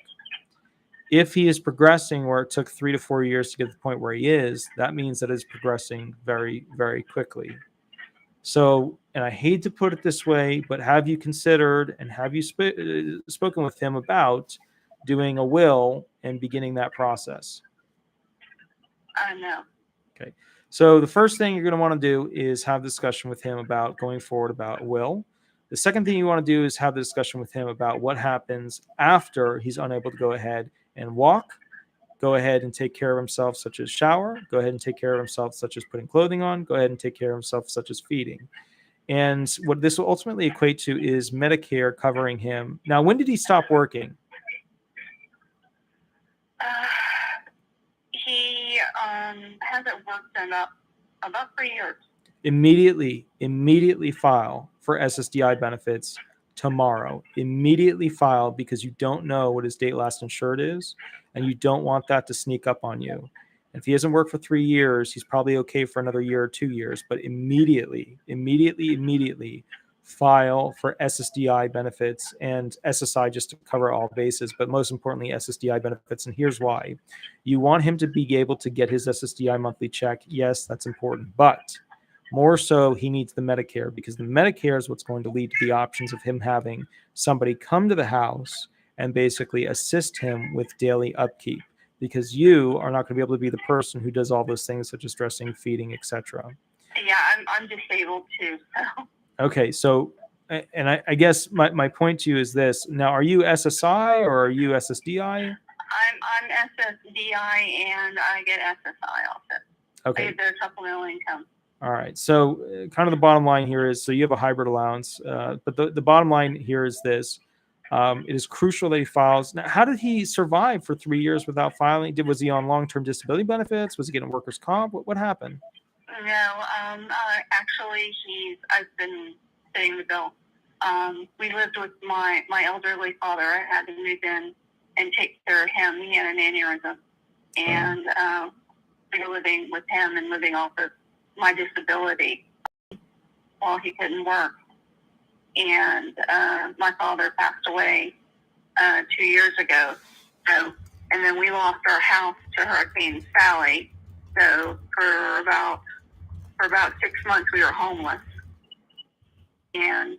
If he is progressing where it took 3 to 4 years to get to the point where he is, that means that it's progressing very, very quickly. So, and I hate to put it this way, but have you considered and have you spoken with him about doing a will and beginning that process? No. Okay. So the first thing you're going to want to do is have a discussion with him about going forward about a will. The second thing you want to do is have the discussion with him about what happens after he's unable to go ahead and walk, go ahead and take care of himself, such as shower, go ahead and take care of himself, such as putting clothing on, go ahead and take care of himself, such as feeding. And what this will ultimately equate to is Medicare covering him. Now, when did he stop working? He hasn't worked in about 3 years. Immediately file for SSDI benefits tomorrow. Immediately file, because you don't know what his date last insured is, and you don't want that to sneak up on you. If he hasn't worked for 3 years, he's probably okay for another year or 2 years, but immediately file for SSDI benefits and SSI, just to cover all bases, but most importantly, SSDI benefits. And here's why. You want him to be able to get his SSDI monthly check. Yes, that's important, but more so, he needs the Medicare, because the Medicare is what's going to lead to the options of him having somebody come to the house and basically assist him with daily upkeep, because you are not going to be able to be the person who does all those things such as dressing, feeding, etc. Yeah, I'm disabled too. So. Okay, so, and I guess my point to you is this. Now, are you SSI or are you SSDI? I'm SSDI and I get SSI also. Okay. I get the supplemental income. All right. So kind of the bottom line here is, so you have a hybrid allowance, but the bottom line here is this. It is crucial that he files. Now, how did he survive for 3 years without filing? Was he on long-term disability benefits? Was he getting workers' comp? What happened? No, actually, I've been paying the bill. We lived with my elderly father. I had to move in and take care of him. He had an aneurysm. And we were living with him and living off of my disability while he couldn't work. And my father passed away 2 years ago. So, and then we lost our house to Hurricane Sally. So for about 6 months we were homeless. And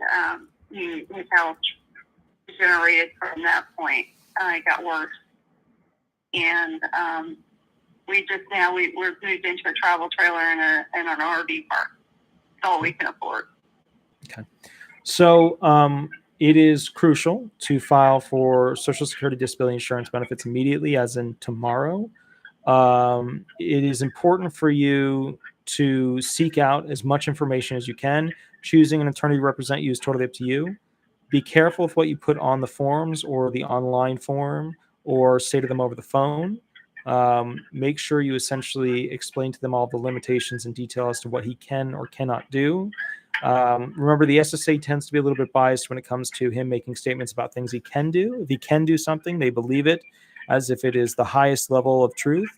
his health degenerated from that point. It got worse. And we're moved into a travel trailer and an RV park. It's all we can afford. Okay. So it is crucial to file for Social Security disability insurance benefits immediately, as in tomorrow. It is important for you to seek out as much information as you can. Choosing an attorney to represent you is totally up to you. Be careful with what you put on the forms or the online form, or say to them over the phone. Make sure you essentially explain to them all the limitations and detail as to what he can or cannot do. Remember, the SSA tends to be a little bit biased when it comes to him making statements about things he can do. If he can do something, they believe it as if it is the highest level of truth.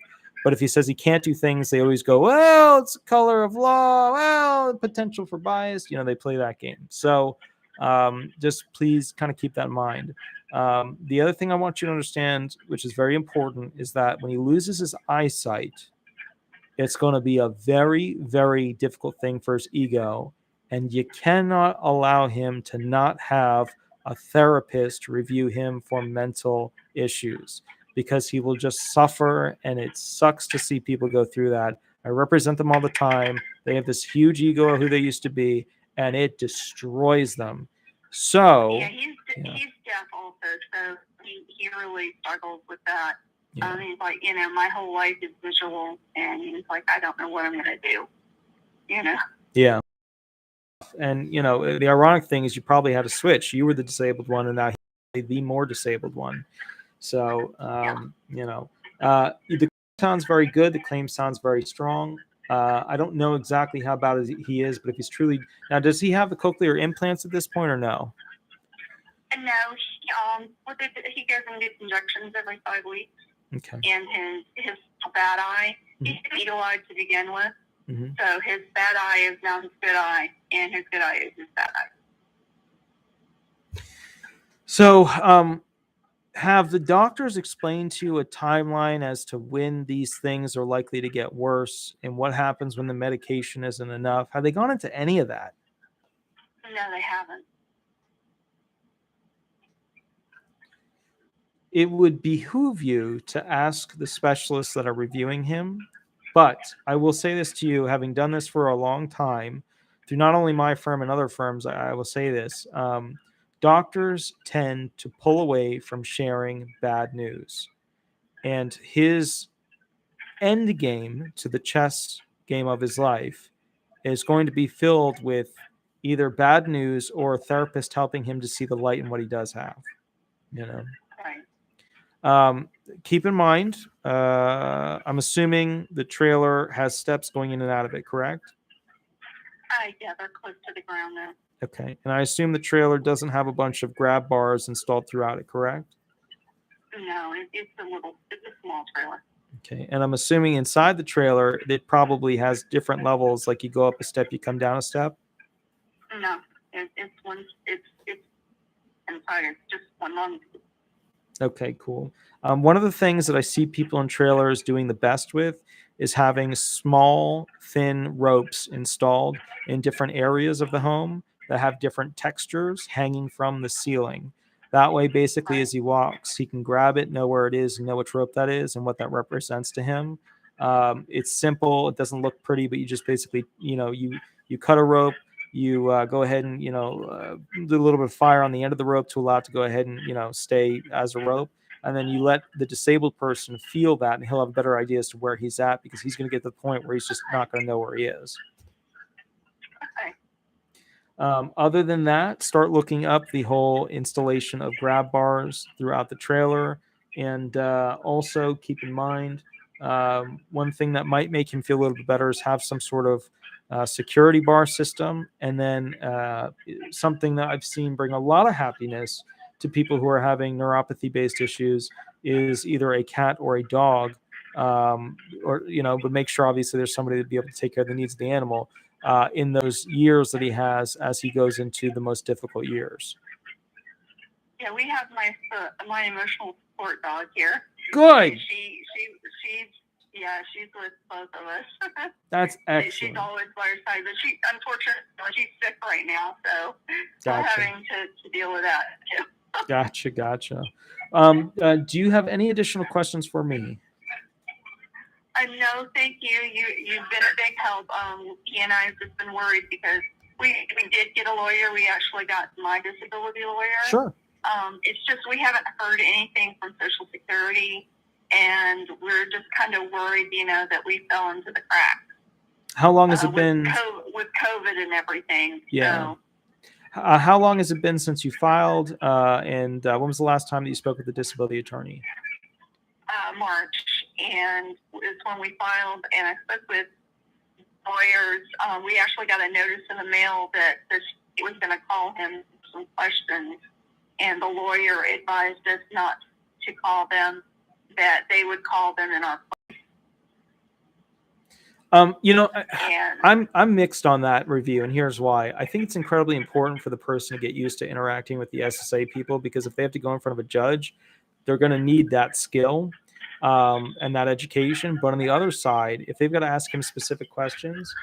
But if he says he can't do things, they always go, well, it's a color of law, well, potential for bias. They play that game. So just please kind of keep that in mind. The other thing I want you to understand, which is very important, is that when he loses his eyesight, it's going to be a very, very difficult thing for his ego. And you cannot allow him to not have a therapist review him for mental issues, because he will just suffer, and it sucks to see people go through that. I represent them all the time. They have this huge ego of who they used to be, and it destroys them. So yeah, he's deaf also, so he really struggles with that. Yeah. He's like, my whole life is visual, and he's like, I don't know what I'm going to do. Yeah. And the ironic thing is, you probably had a switch. You were the disabled one, and now he's the more disabled one. So the sounds very good. The claim sounds very strong. I don't know exactly how bad he is, but if he's truly now, does he have the cochlear implants at this point or no? No, he goes and gets injections every 5 weeks. Okay. And his bad eye, he's eagle-eyed to begin with. Mm-hmm. So his bad eye is now his good eye, and his good eye is his bad eye. So Have the doctors explained to you a timeline as to when these things are likely to get worse and what happens when the medication isn't enough? Have they gone into any of that? No, they haven't. It would behoove you to ask the specialists that are reviewing him. But I will say this to you, having done this for a long time, through not only my firm and other firms, I will say this. Doctors tend to pull away from sharing bad news. And his end game to the chess game of his life is going to be filled with either bad news or a therapist helping him to see the light in what he does have. You know. Right. Keep in mind, I'm assuming the trailer has steps going in and out of it, correct? Yeah, they're close to the ground now. Okay. And I assume the trailer doesn't have a bunch of grab bars installed throughout it, correct? No, it's a small trailer. Okay. And I'm assuming inside the trailer, it probably has different levels, like you go up a step, you come down a step? No, it's inside. It's just one long. Okay, cool. One of the things that I see people in trailers doing the best with is having small, thin ropes installed in different areas of the home that have different textures hanging from the ceiling. That way, basically, as he walks, he can grab it, know where it is, and know which rope that is and what that represents to him. It's simple. It doesn't look pretty, but you just basically, you cut a rope, you go ahead and do a little bit of fire on the end of the rope to allow it to go ahead and stay as a rope, and then you let the disabled person feel that, and he'll have a better idea as to where he's at, because he's going to get to the point where he's just not going to know where he is. Other than that, start looking up the whole installation of grab bars throughout the trailer, and also keep in mind, one thing that might make him feel a little bit better is have some sort of security bar system. And then something that I've seen bring a lot of happiness to people who are having neuropathy based issues is either a cat or a dog, but make sure obviously there's somebody to be able to take care of the needs of the animal in those years that he has as he goes into the most difficult years. Yeah, we have my emotional support dog here. Good. She's with both of us. That's excellent. She's always by her side, but unfortunately, she's sick right now, so Gotcha. we're having to deal with that too. Gotcha. Do you have any additional questions for me? No, thank you. You've been a big help. He and I have just been worried because we did get a lawyer. We actually got my disability lawyer. Sure. It's just we haven't heard anything from Social Security, and we're just kind of worried, that we fell into the cracks. How long has it been? With COVID and everything. Yeah. So. How long has it been since you filed? And when was the last time that you spoke with the disability attorney? March, and it's when we filed, and I spoke with lawyers. We actually got a notice in the mail that he was going to call him some questions, and the lawyer advised us not to call them, that they would call them in our place. I'm mixed on that review, and here's why. I think it's incredibly important for the person to get used to interacting with the SSA people, because if they have to go in front of a judge, they're going to need that skill and that education. But on the other side, if they've got to ask him specific questions,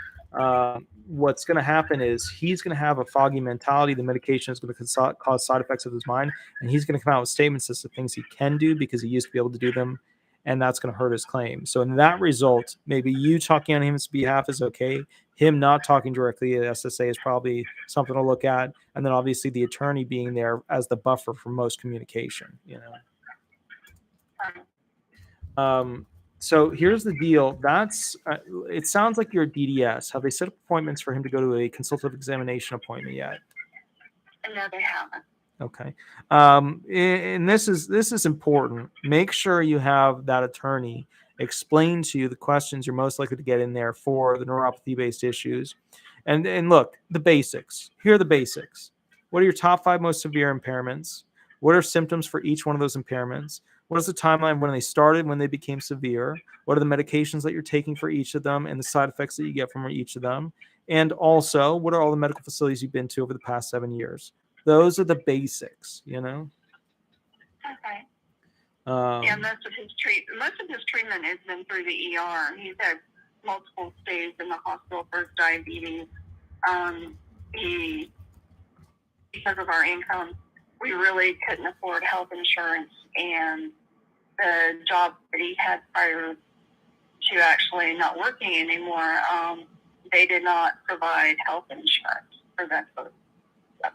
what's going to happen is he's going to have a foggy mentality. The medication is going to cause side effects of his mind, and he's going to come out with statements as to things he can do because he used to be able to do them, and that's going to hurt his claim. So in that result, maybe you talking on his behalf is okay. Him not talking directly to SSA is probably something to look at, and then obviously the attorney being there as the buffer for most communication. So here's the deal. That's it sounds like you're a DDS. Have they set up appointments for him to go to a consultative examination appointment yet? No, they haven't. Okay. And this is important. Make sure you have that attorney explain to you the questions you're most likely to get in there for the neuropathy-based issues. And look, the basics. Here are the basics. What are your top 5 most severe impairments? What are symptoms for each one of those impairments? What is the timeline when they started, when they became severe? What are the medications that you're taking for each of them and the side effects that you get from each of them? And also, what are all the medical facilities you've been to over the past 7 years? Those are the basics, Okay. Yeah, most of his treatment has been through the ER. He's had multiple stays in the hospital for his diabetes. Because of our income, we really couldn't afford health insurance, and the job that he had prior to actually not working anymore, they did not provide health insurance for that sort of stuff.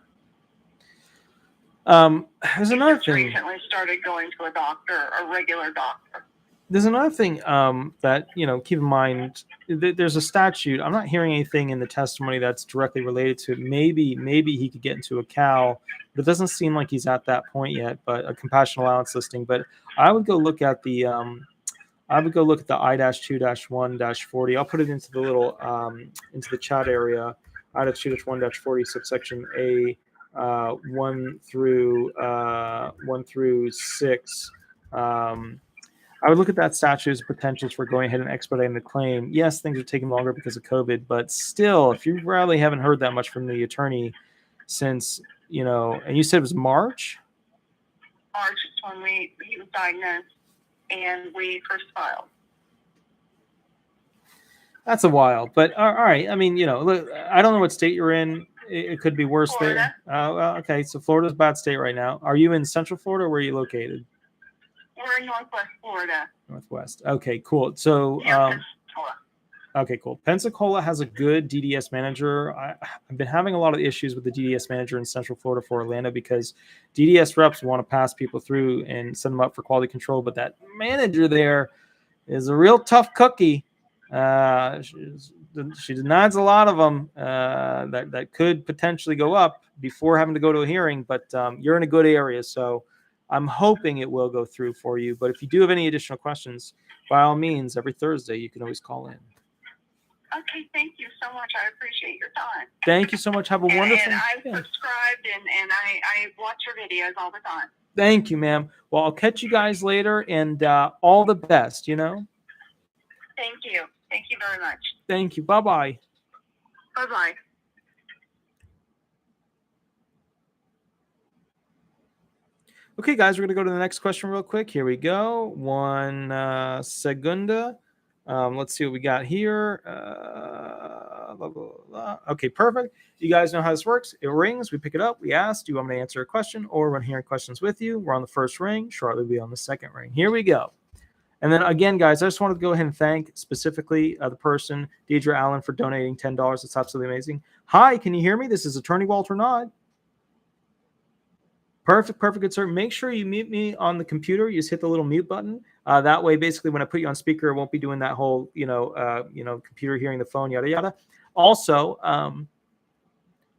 There's another thing. Recently started going to a regular doctor. There's another thing that, keep in mind. There's a statute. I'm not hearing anything in the testimony that's directly related to it. Maybe he could get into a CAL, but it doesn't seem like he's at that point yet. But a compassion allowance listing. But I would go look at the I-2-1-40. I'll put it into the little into the chat area. I-2-1-40 subsection A 1 through 6. I would look at that statute as potentials for going ahead and expediting the claim. Yes, things are taking longer because of COVID, but still, if you really haven't heard that much from the attorney since, and you said it was March? March is when he was diagnosed and we first filed. That's a while, but all right. I mean, look, I don't know what state you're in. It could be worse Florida. there. Well, okay, so Florida's a bad state right now. Are you in Central Florida, or where are you located? We're in Northwest Florida. Northwest. Okay, cool. So, okay, cool. Pensacola has a good DDS manager. I've been having a lot of issues with the DDS manager in Central Florida for Orlando because DDS reps want to pass people through and send them up for quality control, but that manager there is a real tough cookie. She denies a lot of them that could potentially go up before having to go to a hearing, but you're in a good area, so I'm hoping it will go through for you. But if you do have any additional questions, by all means, every Thursday, you can always call in. Okay, thank you so much. I appreciate your time. Thank you so much. Have a wonderful And I've subscribed and I watch your videos all the time. Thank you, ma'am. Well, I'll catch you guys later, and all the best, Thank you. Thank you very much. Thank you. Bye-bye. Bye-bye. Okay, guys, we're going to go to the next question real quick. Here we go. One segunda. Let's see what we got here. Blah, blah, blah. Okay, perfect. You guys know how this works. It rings. We pick it up. We ask, do you want me to answer a question or run hearing questions with you? We're on the first ring. Shortly, we'll be on the second ring. Here we go. And then again, guys, I just wanted to go ahead and thank specifically the person, Deidre Allen, for donating $10. It's absolutely amazing. Hi, can you hear me? This is Attorney Walter Nod. Perfect, good sir. Make sure you mute me on the computer. You just hit the little mute button. That way, basically, when I put you on speaker, it won't be doing that whole, computer hearing the phone, yada yada. Also,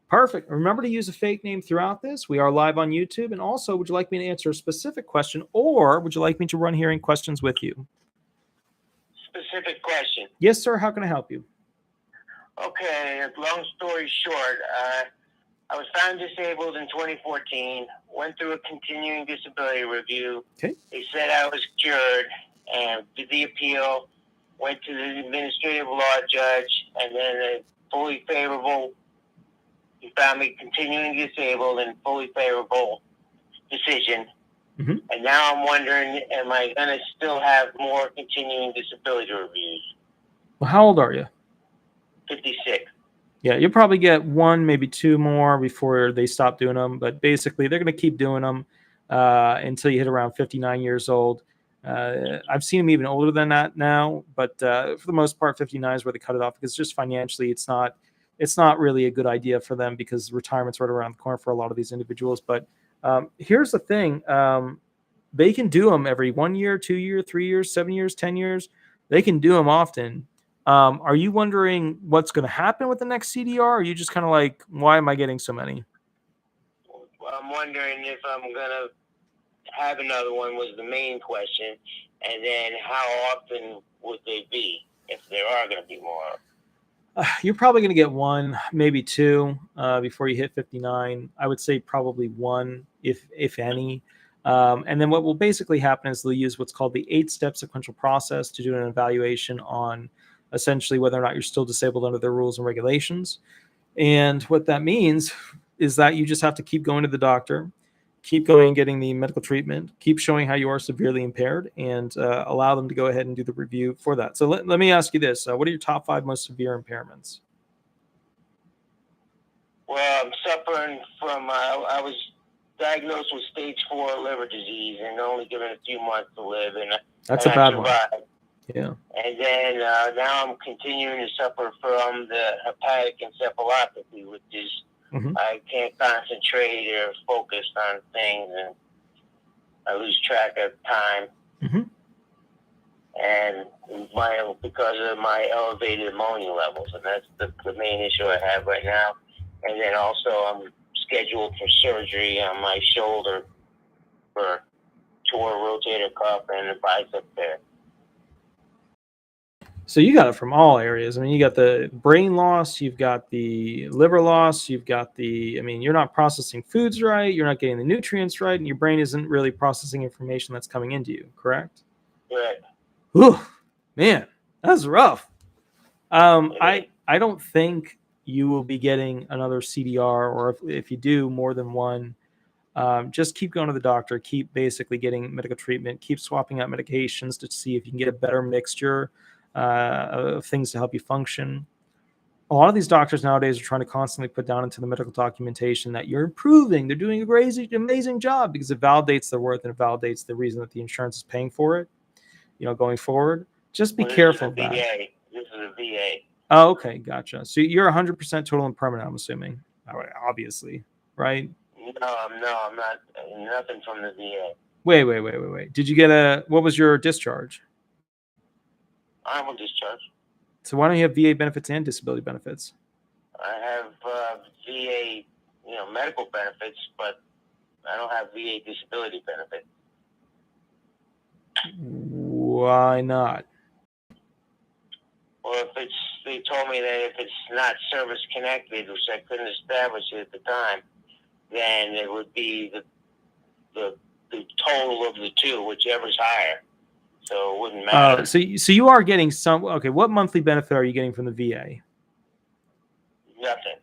perfect. Remember to use a fake name throughout this. We are live on YouTube. And also, would you like me to answer a specific question, or would you like me to run hearing questions with you? Specific question. Yes, sir. How can I help you? Okay. Long story short, I was found disabled in 2014, went through a continuing disability review. Okay. They said I was cured and did the appeal, went to the administrative law judge, and then a fully favorable, he found me continuing disabled and fully favorable decision. Mm-hmm. And now I'm wondering, am I going to still have more continuing disability reviews? Well, how old are you? 56. Yeah, you'll probably get one, maybe two more before they stop doing them. But basically, they're going to keep doing them until you hit around 59 years old. I've seen them even older than that now. But for the most part, 59 is where they cut it off because just financially, it's not really a good idea for them because retirement's right around the corner for a lot of these individuals. But here's the thing. They can do them every 1 year, 2 year, 3 years, 7 years, 10 years. They can do them often. Are you wondering what's going to happen with the next CDR? Or are you just kind of like, why am I getting so many? I'm wondering if I'm going to have another one was the main question. And then how often would they be if there are going to be more? You're probably going to get one, maybe two before you hit 59. I would say probably one, if any. And then what will basically happen is they'll use what's called the 8-step sequential process to do an evaluation on essentially whether or not you're still disabled under their rules and regulations. And what that means is that you just have to keep going to the doctor. keep going and getting the medical treatment, keep showing how you are severely impaired, and allow them to go ahead and do the review for that. So let me ask you this. What are your top 5 most severe impairments? Well, I'm suffering from, I was diagnosed with stage 4 liver disease and only given a few months to live, and That's a bad one. Yeah. And then now I'm continuing to suffer from the hepatic encephalopathy, which is I can't concentrate or focus on things, and I lose track of time. And because of my elevated ammonia levels, and that's the main issue I have right now. And then also I'm scheduled for surgery on my shoulder for tore rotator cuff and the bicep tear. So you got it from all areas. I mean, you got the brain loss, you've got the liver loss, you've got you're not processing foods right, you're not getting the nutrients right, and your brain isn't really processing information that's coming into you, correct? Right. Whew, man, that's rough. I don't think you will be getting another CDR, or if you do, more than one. Just keep going to the doctor, keep basically getting medical treatment, keep swapping out medications to see if you can get a better mixture of things to help you function. A lot of these doctors nowadays are trying to constantly put down into the medical documentation that you're improving, they're doing a crazy, amazing job, because it validates their worth and it validates the reason that the insurance is paying for it, going forward. Just be careful of that. This is a VA. Oh, okay, gotcha. So you're 100% total and permanent, I'm assuming. Obviously, right? No, I'm not. Nothing from the VA. Wait. Did you get what was your discharge? I'm on discharge. So why don't you have VA benefits and disability benefits? I have VA, medical benefits, but I don't have VA disability benefit. Why not? Well, they told me that if it's not service connected, which I couldn't establish it at the time, then it would be the total of the two, whichever's higher. So it wouldn't matter. So you are getting some. Okay, what monthly benefit are you getting from the VA? Nothing.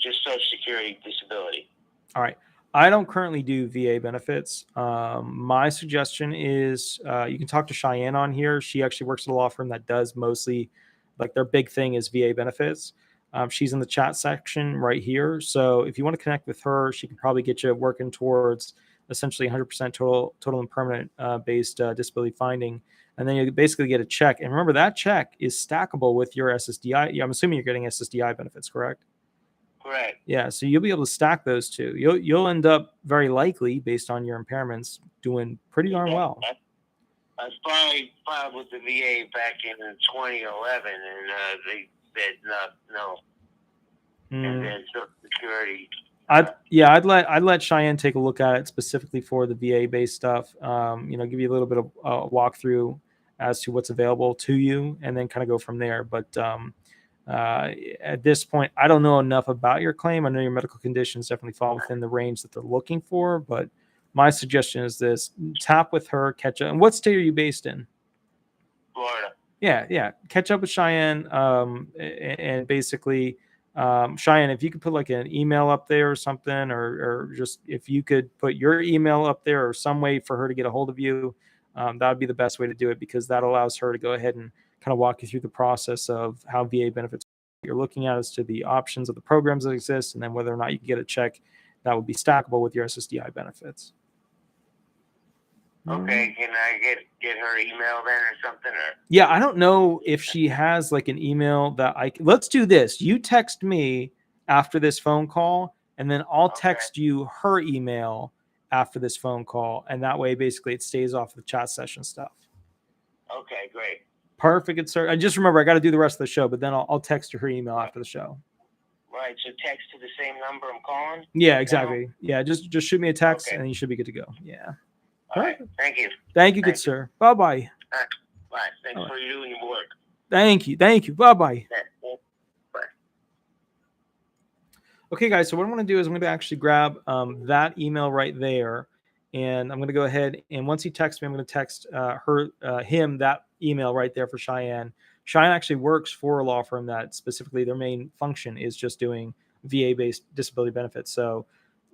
Just Social Security disability. All right. I don't currently do VA benefits. My suggestion is you can talk to Cheyenne on here. She actually works at a law firm that does mostly, like, their big thing is VA benefits. She's in the chat section right here. So if you want to connect with her, she can probably get you working towards essentially 100% total and permanent based disability finding. And then you basically get a check. And remember, that check is stackable with your SSDI. Yeah, I'm assuming you're getting SSDI benefits, correct? Correct. Yeah, so you'll be able to stack those two. You'll end up very likely, based on your impairments, doing pretty darn well. I finally filed with the VA back in 2011, and they said no. And then Social Security. I'd let Cheyenne take a look at it specifically for the VA based stuff. Give you a little bit of a walkthrough as to what's available to you, and then kind of go from there. But at this point, I don't know enough about your claim. I know your medical conditions definitely fall within the range that they're looking for, but my suggestion is this: tap with her, catch up. And what state are you based in? Florida. Yeah. Catch up with Cheyenne, and basically, Cheyenne, if you could put like an email up there or something, or just if you could put your email up there or some way for her to get a hold of you, that would be the best way to do it, because that allows her to go ahead and kind of walk you through the process of how VA benefits you're looking at as to the options of the programs that exist, and then whether or not you can get a check that would be stackable with your SSDI benefits. Okay, can I get her email then or something? Or? Yeah, I don't know if she has like an email that let's do this. You text me after this phone call, and then I'll text you her email after this phone call, and that way basically it stays off the chat session stuff. Okay, great. Perfect, sir. I just remember I got to do the rest of the show, but then I'll text her email after the show. Right. So text to the same number I'm calling? Yeah, exactly. Yeah, just shoot me a text, and then you should be good to go. Yeah. All right. Thank you. Thank you, good sir. Bye-bye. All right. Bye. Thanks for you doing your work. Thank you. Bye-bye. Bye. Okay, guys, so what I'm going to do is I'm going to actually grab that email right there, and I'm going to go ahead, and once he texts me, I'm going to text him that email right there for Cheyenne. Cheyenne actually works for a law firm that specifically their main function is just doing VA-based disability benefits. So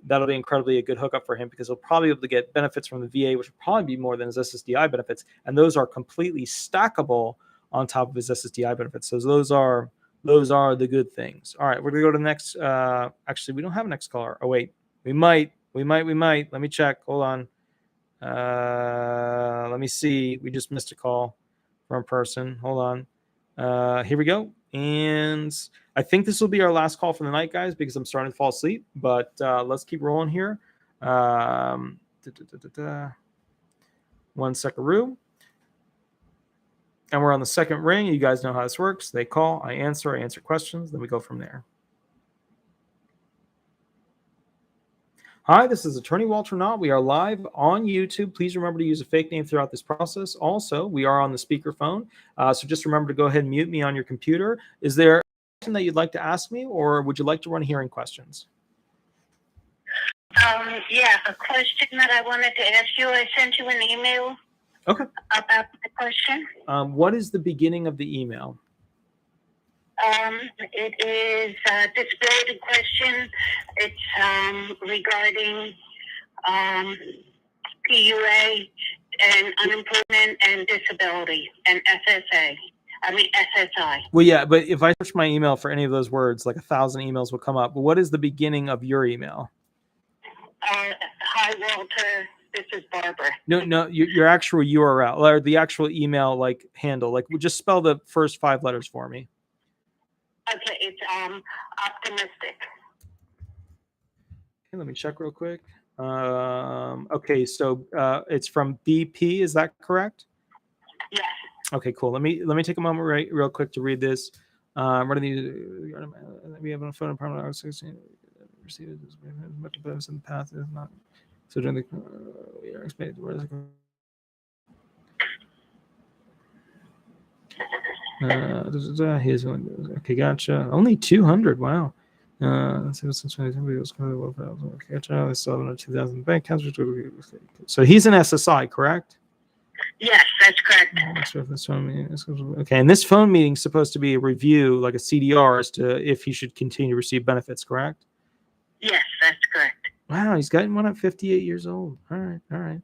that'll be incredibly a good hookup for him because he'll probably be able to get benefits from the VA, which will probably be more than his SSDI benefits. And those are completely stackable on top of his SSDI benefits. So those are the good things. All right, we're gonna go to the next. Actually, we don't have a next caller. Oh wait, we might. Let me check. Hold on. Let me see. We just missed a call from a person. Hold on. Here we go. And I think this will be our last call for the night, guys, because I'm starting to fall asleep. But let's keep rolling here. 1 second. And we're on the second ring. You guys know how this works. They call, I answer questions, then we go from there. Hi, this is Attorney Walter Knott. We are live on YouTube. Please remember to use a fake name throughout this process. Also, we are on the speakerphone. So just remember to go ahead and mute me on your computer. Is there a question that you'd like to ask me, or would you like to run hearing questions? Yeah, a question that I wanted to ask you. I sent you an email. Okay. About the question. What is the beginning of the email? It is a disability question. It's regarding PUA and unemployment and disability and SSI. Well, yeah, but if I search my email for any of those words, like 1,000 emails will come up. But what is the beginning of your email? Hi, Walter. This is Barbara. No, your actual URL or the actual email like handle. Like, just spell the first 5 letters for me. Okay, it's optimistic. Okay, let me check real quick. Okay, so it's from BP. Is that correct? Yes. Okay, cool. Let me take a moment real quick to read this. What are these? We have on phone and permanent received much benefits in the past. Is not so during the we are expected. Where is it? Okay, gotcha. Only 200. Wow. So he's an SSI, correct? Yes, that's correct. Okay, and this phone meeting is supposed to be a review, like a CDR, as to if he should continue to receive benefits, correct? Yes, that's correct. Wow, he's gotten one at 58 years old. All right.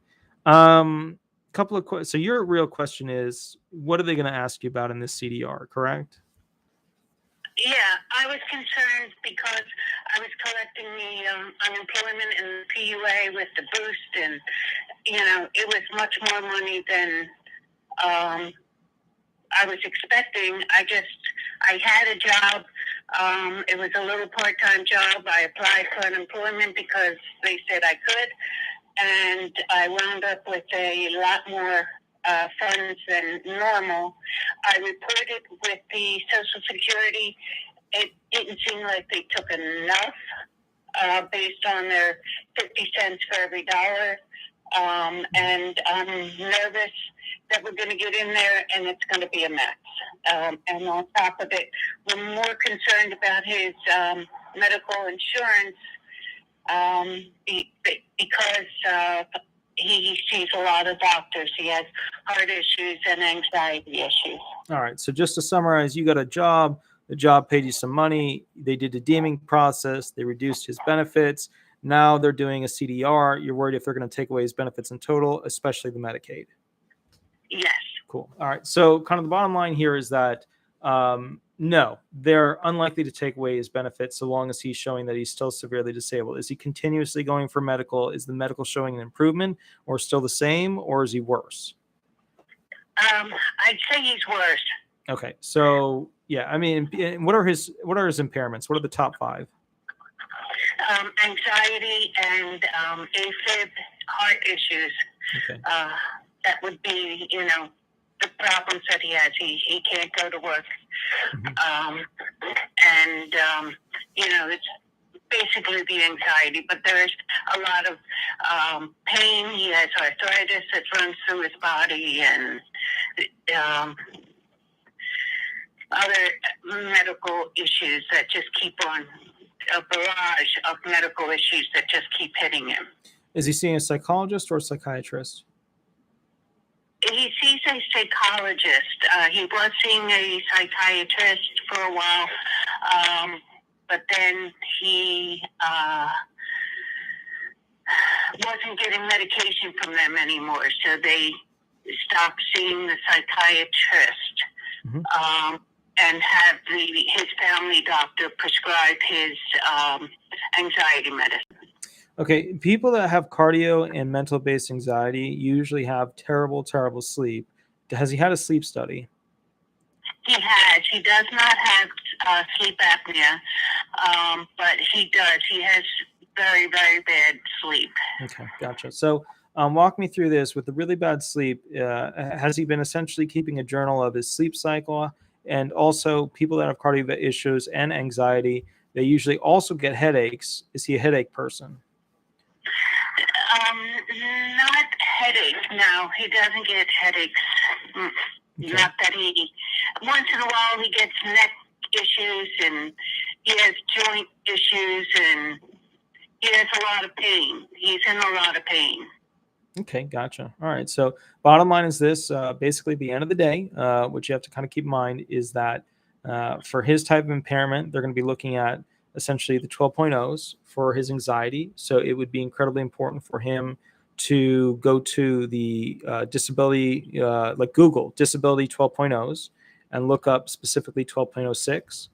Couple of questions. So your real question is, what are they going to ask you about in this CDR, correct? Yeah, I was concerned because I was collecting the unemployment and the PUA with the boost, and it was much more money than I was expecting. I had a job. It was a little part-time job. I applied for unemployment because they said I could, and I wound up with a lot more funds than normal. I reported with the Social Security. It didn't seem like they took enough based on their 50 cents for every dollar. And I'm nervous that we're going to get in there and it's going to be a mess. And on top of it, we're more concerned about his medical insurance because he sees a lot of doctors. He has heart issues and anxiety issues. All right. So just to summarize, you got a job. The job paid you some money. They did a deeming process. They reduced his benefits. Now they're doing a CDR. You're worried if they're going to take away his benefits in total, especially the Medicaid. Yes. Cool. All right. So kind of the bottom line here is that no, they're unlikely to take away his benefits so long as he's showing that he's still severely disabled. Is he continuously going for medical? Is the medical showing an improvement or still the same, or is he worse? I'd say he's worse. Okay. So yeah, I mean, what are his impairments? What are the top 5? Anxiety and AFib, heart issues. Okay. That would be, the problems that he has. He can't go to work. Mm-hmm. It's basically the anxiety, but there's a lot of pain. He has arthritis that runs through his body and other medical issues that just keep on, a barrage of medical issues that just keep hitting him. Is he seeing a psychologist or a psychiatrist? He sees a psychologist. He was seeing a psychiatrist for a while, but then he wasn't getting medication from them anymore, so they stopped seeing the psychiatrist. Mhm. And have his family doctor prescribe his anxiety medicine. Okay, people that have cardio and mental-based anxiety usually have terrible, terrible sleep. Has he had a sleep study? He has. He does not have sleep apnea, but he does. He has very, very bad sleep. Okay, gotcha. So, walk me through this. With the really bad sleep, has he been essentially keeping a journal of his sleep cycle? And also, people that have cardio issues and anxiety, they usually also get headaches. Is he a headache person? Not headaches. No, he doesn't get headaches. Okay. Not that he. Once in a while, he gets neck issues, and he has joint issues, and he has a lot of pain. He's in a lot of pain. Okay, gotcha. All right. So, bottom line is this: basically, the end of the day, what you have to kind of keep in mind is that for his type of impairment, they're going to be looking at essentially the 12.0s for his anxiety. So, it would be incredibly important for him to go to the disability, like Google disability 12.0s, and look up specifically 12.06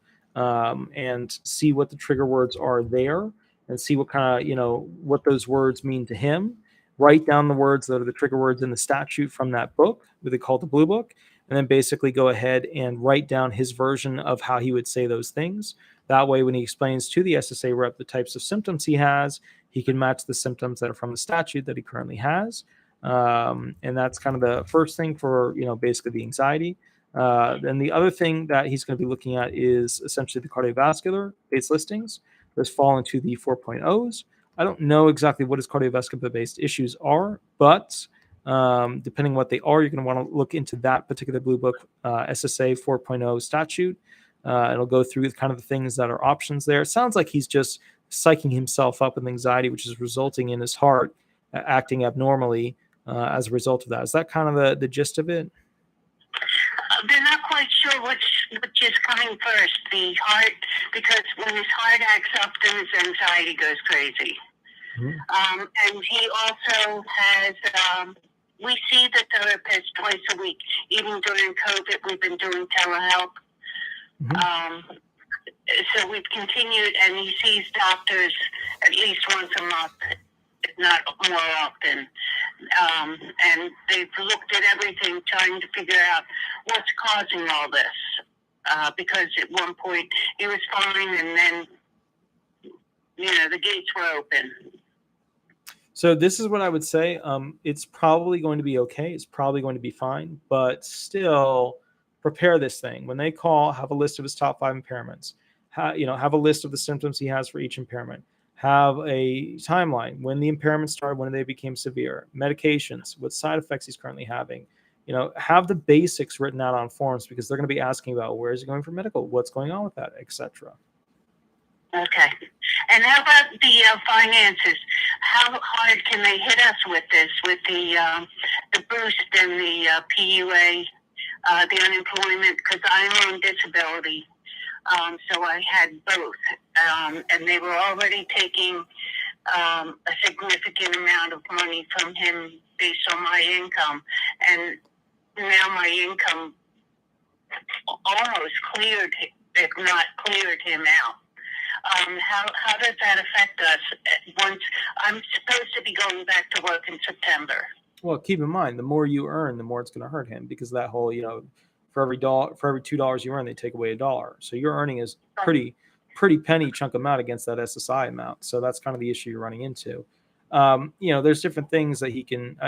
and see what the trigger words are there, and see what kind of what those words mean to him. Write down the words that are the trigger words in the statute from that book, what they call the blue book, and then basically go ahead and write down his version of how he would say those things. That way, when he explains to the SSA rep the types of symptoms he has, he can match the symptoms that are from the statute that he currently has. And that's kind of the first thing for, basically the anxiety. Then the other thing that he's going to be looking at is essentially the cardiovascular based listings. Those fall into the 4.0s. I don't know exactly what his cardiovascular-based issues are, but depending on what they are, you're going to want to look into that particular Blue Book SSA 4.0 statute. It'll go through kind of the things that are options there. It sounds like he's just psyching himself up with anxiety, which is resulting in his heart acting abnormally as a result of that. Is that kind of the gist of it? They're not quite sure which is coming first, the heart, because when his heart acts up, then his anxiety goes crazy. Mm-hmm. And he also has, we see the therapist twice a week. Even during COVID, we've been doing telehealth. Mm-hmm. So we've continued, and he sees doctors at least once a month, if not more often. And they've looked at everything, trying to figure out what's causing all this. Because at one point he was fine, and then, the gates were open. So this is what I would say. It's probably going to be okay. It's probably going to be fine, but still prepare this thing. When they call, have a list of his top 5 impairments. Have a list of the symptoms he has for each impairment. Have a timeline, when the impairment started, when they became severe, medications, what side effects he's currently having. Have the basics written out on forms, because they're going to be asking about where is he going for medical, what's going on with that, etc. Okay. And how about the finances? How hard can they hit us with this, with the boost and the PUA, the unemployment? Because I'm on disability, so I had both, and they were already taking a significant amount of money from him based on my income, and now my income almost cleared, if not cleared him out. How does that affect us? Once I'm supposed to be going back to work in September. Well, keep in mind, the more you earn, the more it's going to hurt him, because that whole, for every $2 you earn, they take away $1. So your earning is pretty penny chunk amount against that SSI amount. So that's kind of the issue you're running into. There's different things that he can.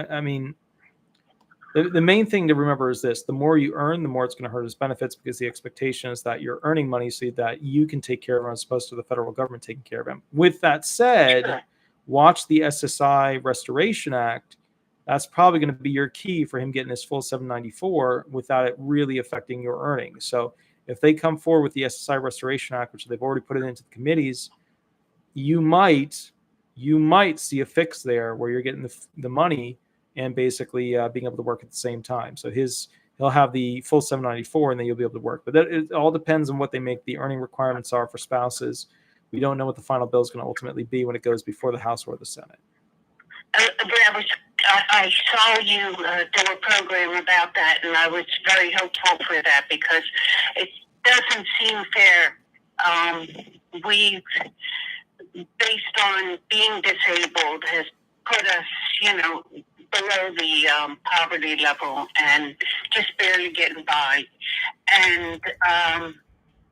The main thing to remember is this: the more you earn, the more it's going to hurt his benefits, because the expectation is that you're earning money so that you can take care of him, as opposed to the federal government taking care of him. With that said, watch the SSI Restoration Act. That's probably going to be your key for him getting his full 794 without it really affecting your earnings. So if they come forward with the SSI Restoration Act, which they've already put it into the committees, you might see a fix there where you're getting the money and basically being able to work at the same time. So he'll they'll have the full 794 and then you'll be able to work. But that, it all depends on what they make the earning requirements are for spouses. We don't know what the final bill is going to ultimately be when it goes before the House or the Senate. I saw you do a program about that, and I was very hopeful for that because it doesn't seem fair. We, based on being disabled, has put us, below the poverty level and just barely getting by. And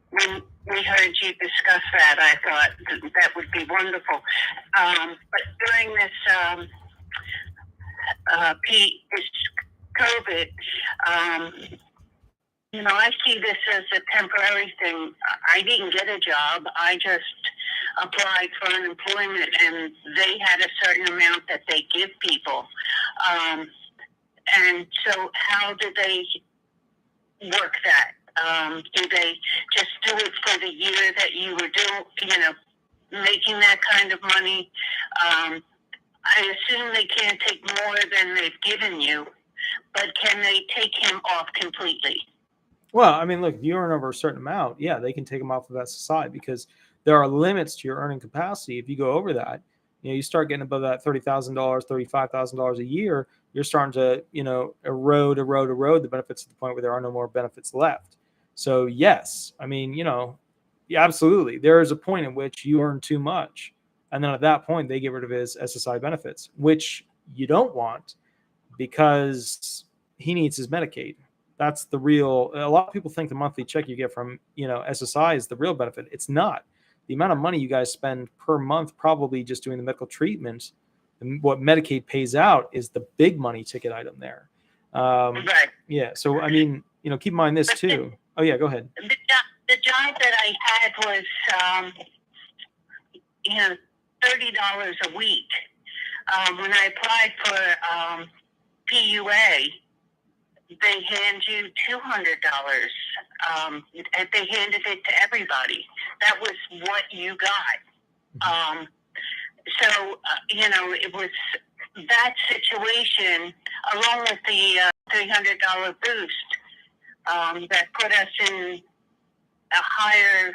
when we heard you discuss that, I thought that would be wonderful. But during this this COVID, I see this as a temporary thing. I didn't get a job. I just applied for unemployment, and they had a certain amount that they give people. And so how do they work that? Do they just do it for the year that you were making that kind of money? I assume they can't take more than they've given you, but can they take him off completely? Well, I mean, look, if you earn over a certain amount, yeah, they can take them off of SSI because there are limits to your earning capacity. If you go over that, you start getting above that $30,000, $35,000 a year, you're starting to, erode the benefits to the point where there are no more benefits left. So yes, I mean, yeah, absolutely. There is a point in which you earn too much. And then at that point, they get rid of his SSI benefits, which you don't want because he needs his Medicaid. That's the real, a lot of people think the monthly check you get from, SSI is the real benefit. It's not. The amount of money you guys spend per month, probably just doing the medical treatment, and what Medicaid pays out is the big money ticket item there. Right. Yeah. So, I mean, keep in mind this too. Oh yeah, go ahead. The job that I had was, $30 a week. When I applied for PUA, they hand you $200. And they handed it to everybody. That was what you got. It was that situation, along with the $300 boost, that put us in a higher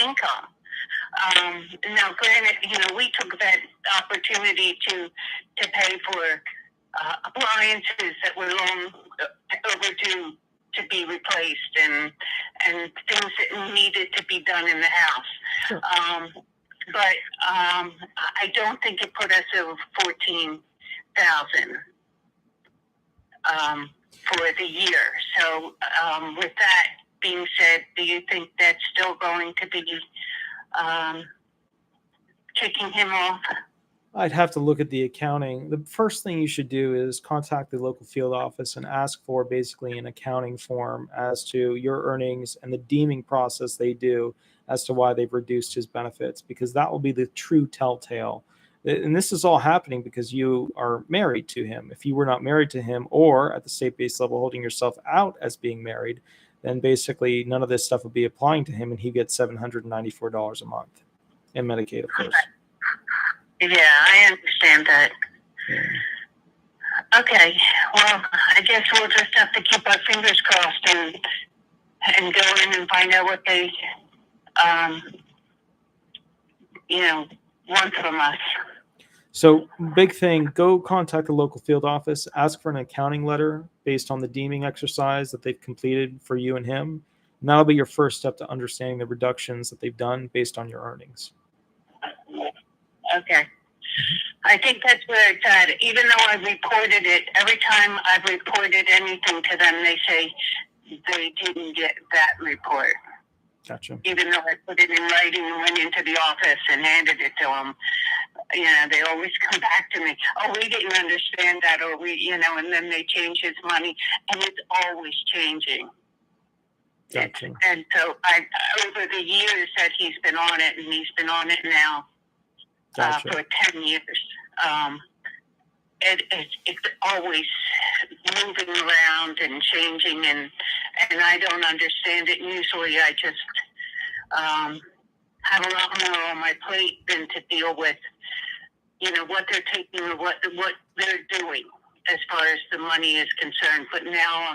income. Now, granted, we took that opportunity to pay for appliances that were long overdue to be replaced and things that needed to be done in the house. Sure. But I don't think it put us over 14,000 for the year. So with that being said, do you think that's still going to be kicking him off? I'd have to look at the accounting. The first thing you should do is contact the local field office and ask for basically an accounting form as to your earnings and the deeming process they do as to why they've reduced his benefits, because that will be the true telltale. And this is all happening because you are married to him. If you were not married to him, or at the state-based level holding yourself out as being married, then basically none of this stuff would be applying to him, and he gets $794 a month in Medicaid, of course. Yeah, I understand that. Yeah. Okay, well, I guess we'll just have to keep our fingers crossed and go in and find out what they, want from us. So big thing, go contact the local field office, ask for an accounting letter based on the deeming exercise that they've completed for you and him. And that'll be your first step to understanding the reductions that they've done based on your earnings. Okay. I think that's where it's at. Even though I reported it, every time I've reported anything to them, they say they didn't get that report. Gotcha. Even though I put it in writing and went into the office and handed it to them, they always come back to me. Oh, we didn't understand that, or and then they change his money, and it's always changing. Gotcha. And so over the years that he's been on it, and he's been on it now Gotcha. for 10 years, it's always moving around and changing, and I don't understand it. Usually I just have a lot more on my plate than to deal with, what they're taking or what they're doing. as far as the money is concerned. But now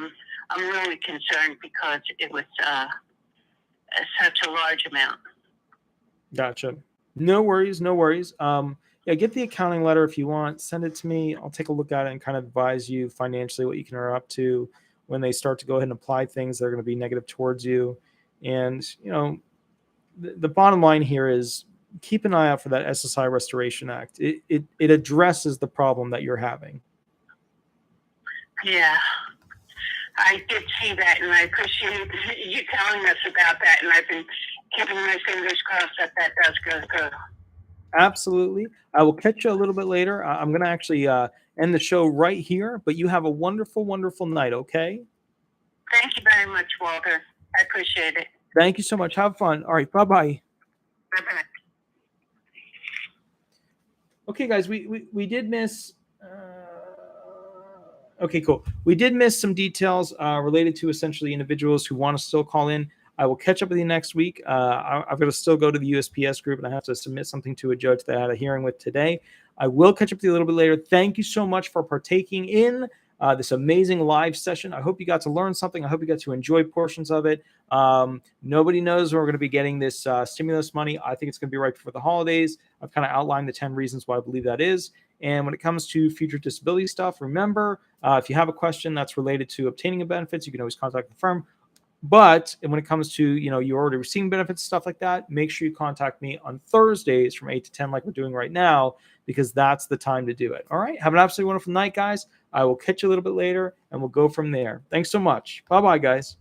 I'm really concerned because it was such a large amount. Gotcha. No worries, no worries. Yeah, get the accounting letter if you want. Send it to me. I'll take a look at it and kind of advise you financially what you can earn up to when they start to go ahead and apply things that are going to be negative towards you. And, you know, the bottom line here is keep an eye out for that SSI Restoration Act. It addresses the problem that you're having. Yeah, I did see that, and I appreciate you telling us about that, and I've been keeping my fingers crossed that that does go through. Absolutely. I will catch you a little bit later. I'm going to actually end the show right here, but you have a wonderful, wonderful night, okay? Thank you very much, Walter. I appreciate it. Thank you so much. Have fun. All right. Bye-bye. Bye-bye. Okay, guys, we did miss... okay, cool. We did miss some details related to essentially individuals who want to still call in. I will catch up with you next week. I've got to still go to the USPS group, and I have to submit something to a judge that I had a hearing with today. I will catch up with you a little bit later. Thank you so much for partaking in this amazing live session. I hope you got to learn something. I hope you got to enjoy portions of it. Nobody knows when we're going to be getting this stimulus money. I think it's going to be right before the holidays. I've kind of outlined the 10 reasons why I believe that is. And when it comes to future disability stuff, remember, if you have a question that's related to obtaining a benefits, you can always contact the firm. But when it comes to, you know, you're already receiving benefits, stuff like that, make sure you contact me on Thursdays from 8 to 10 like we're doing right now, because that's the time to do it. All right. Have an absolutely wonderful night, guys. I will catch you a little bit later, and we'll go from there. Thanks so much. Bye-bye, guys.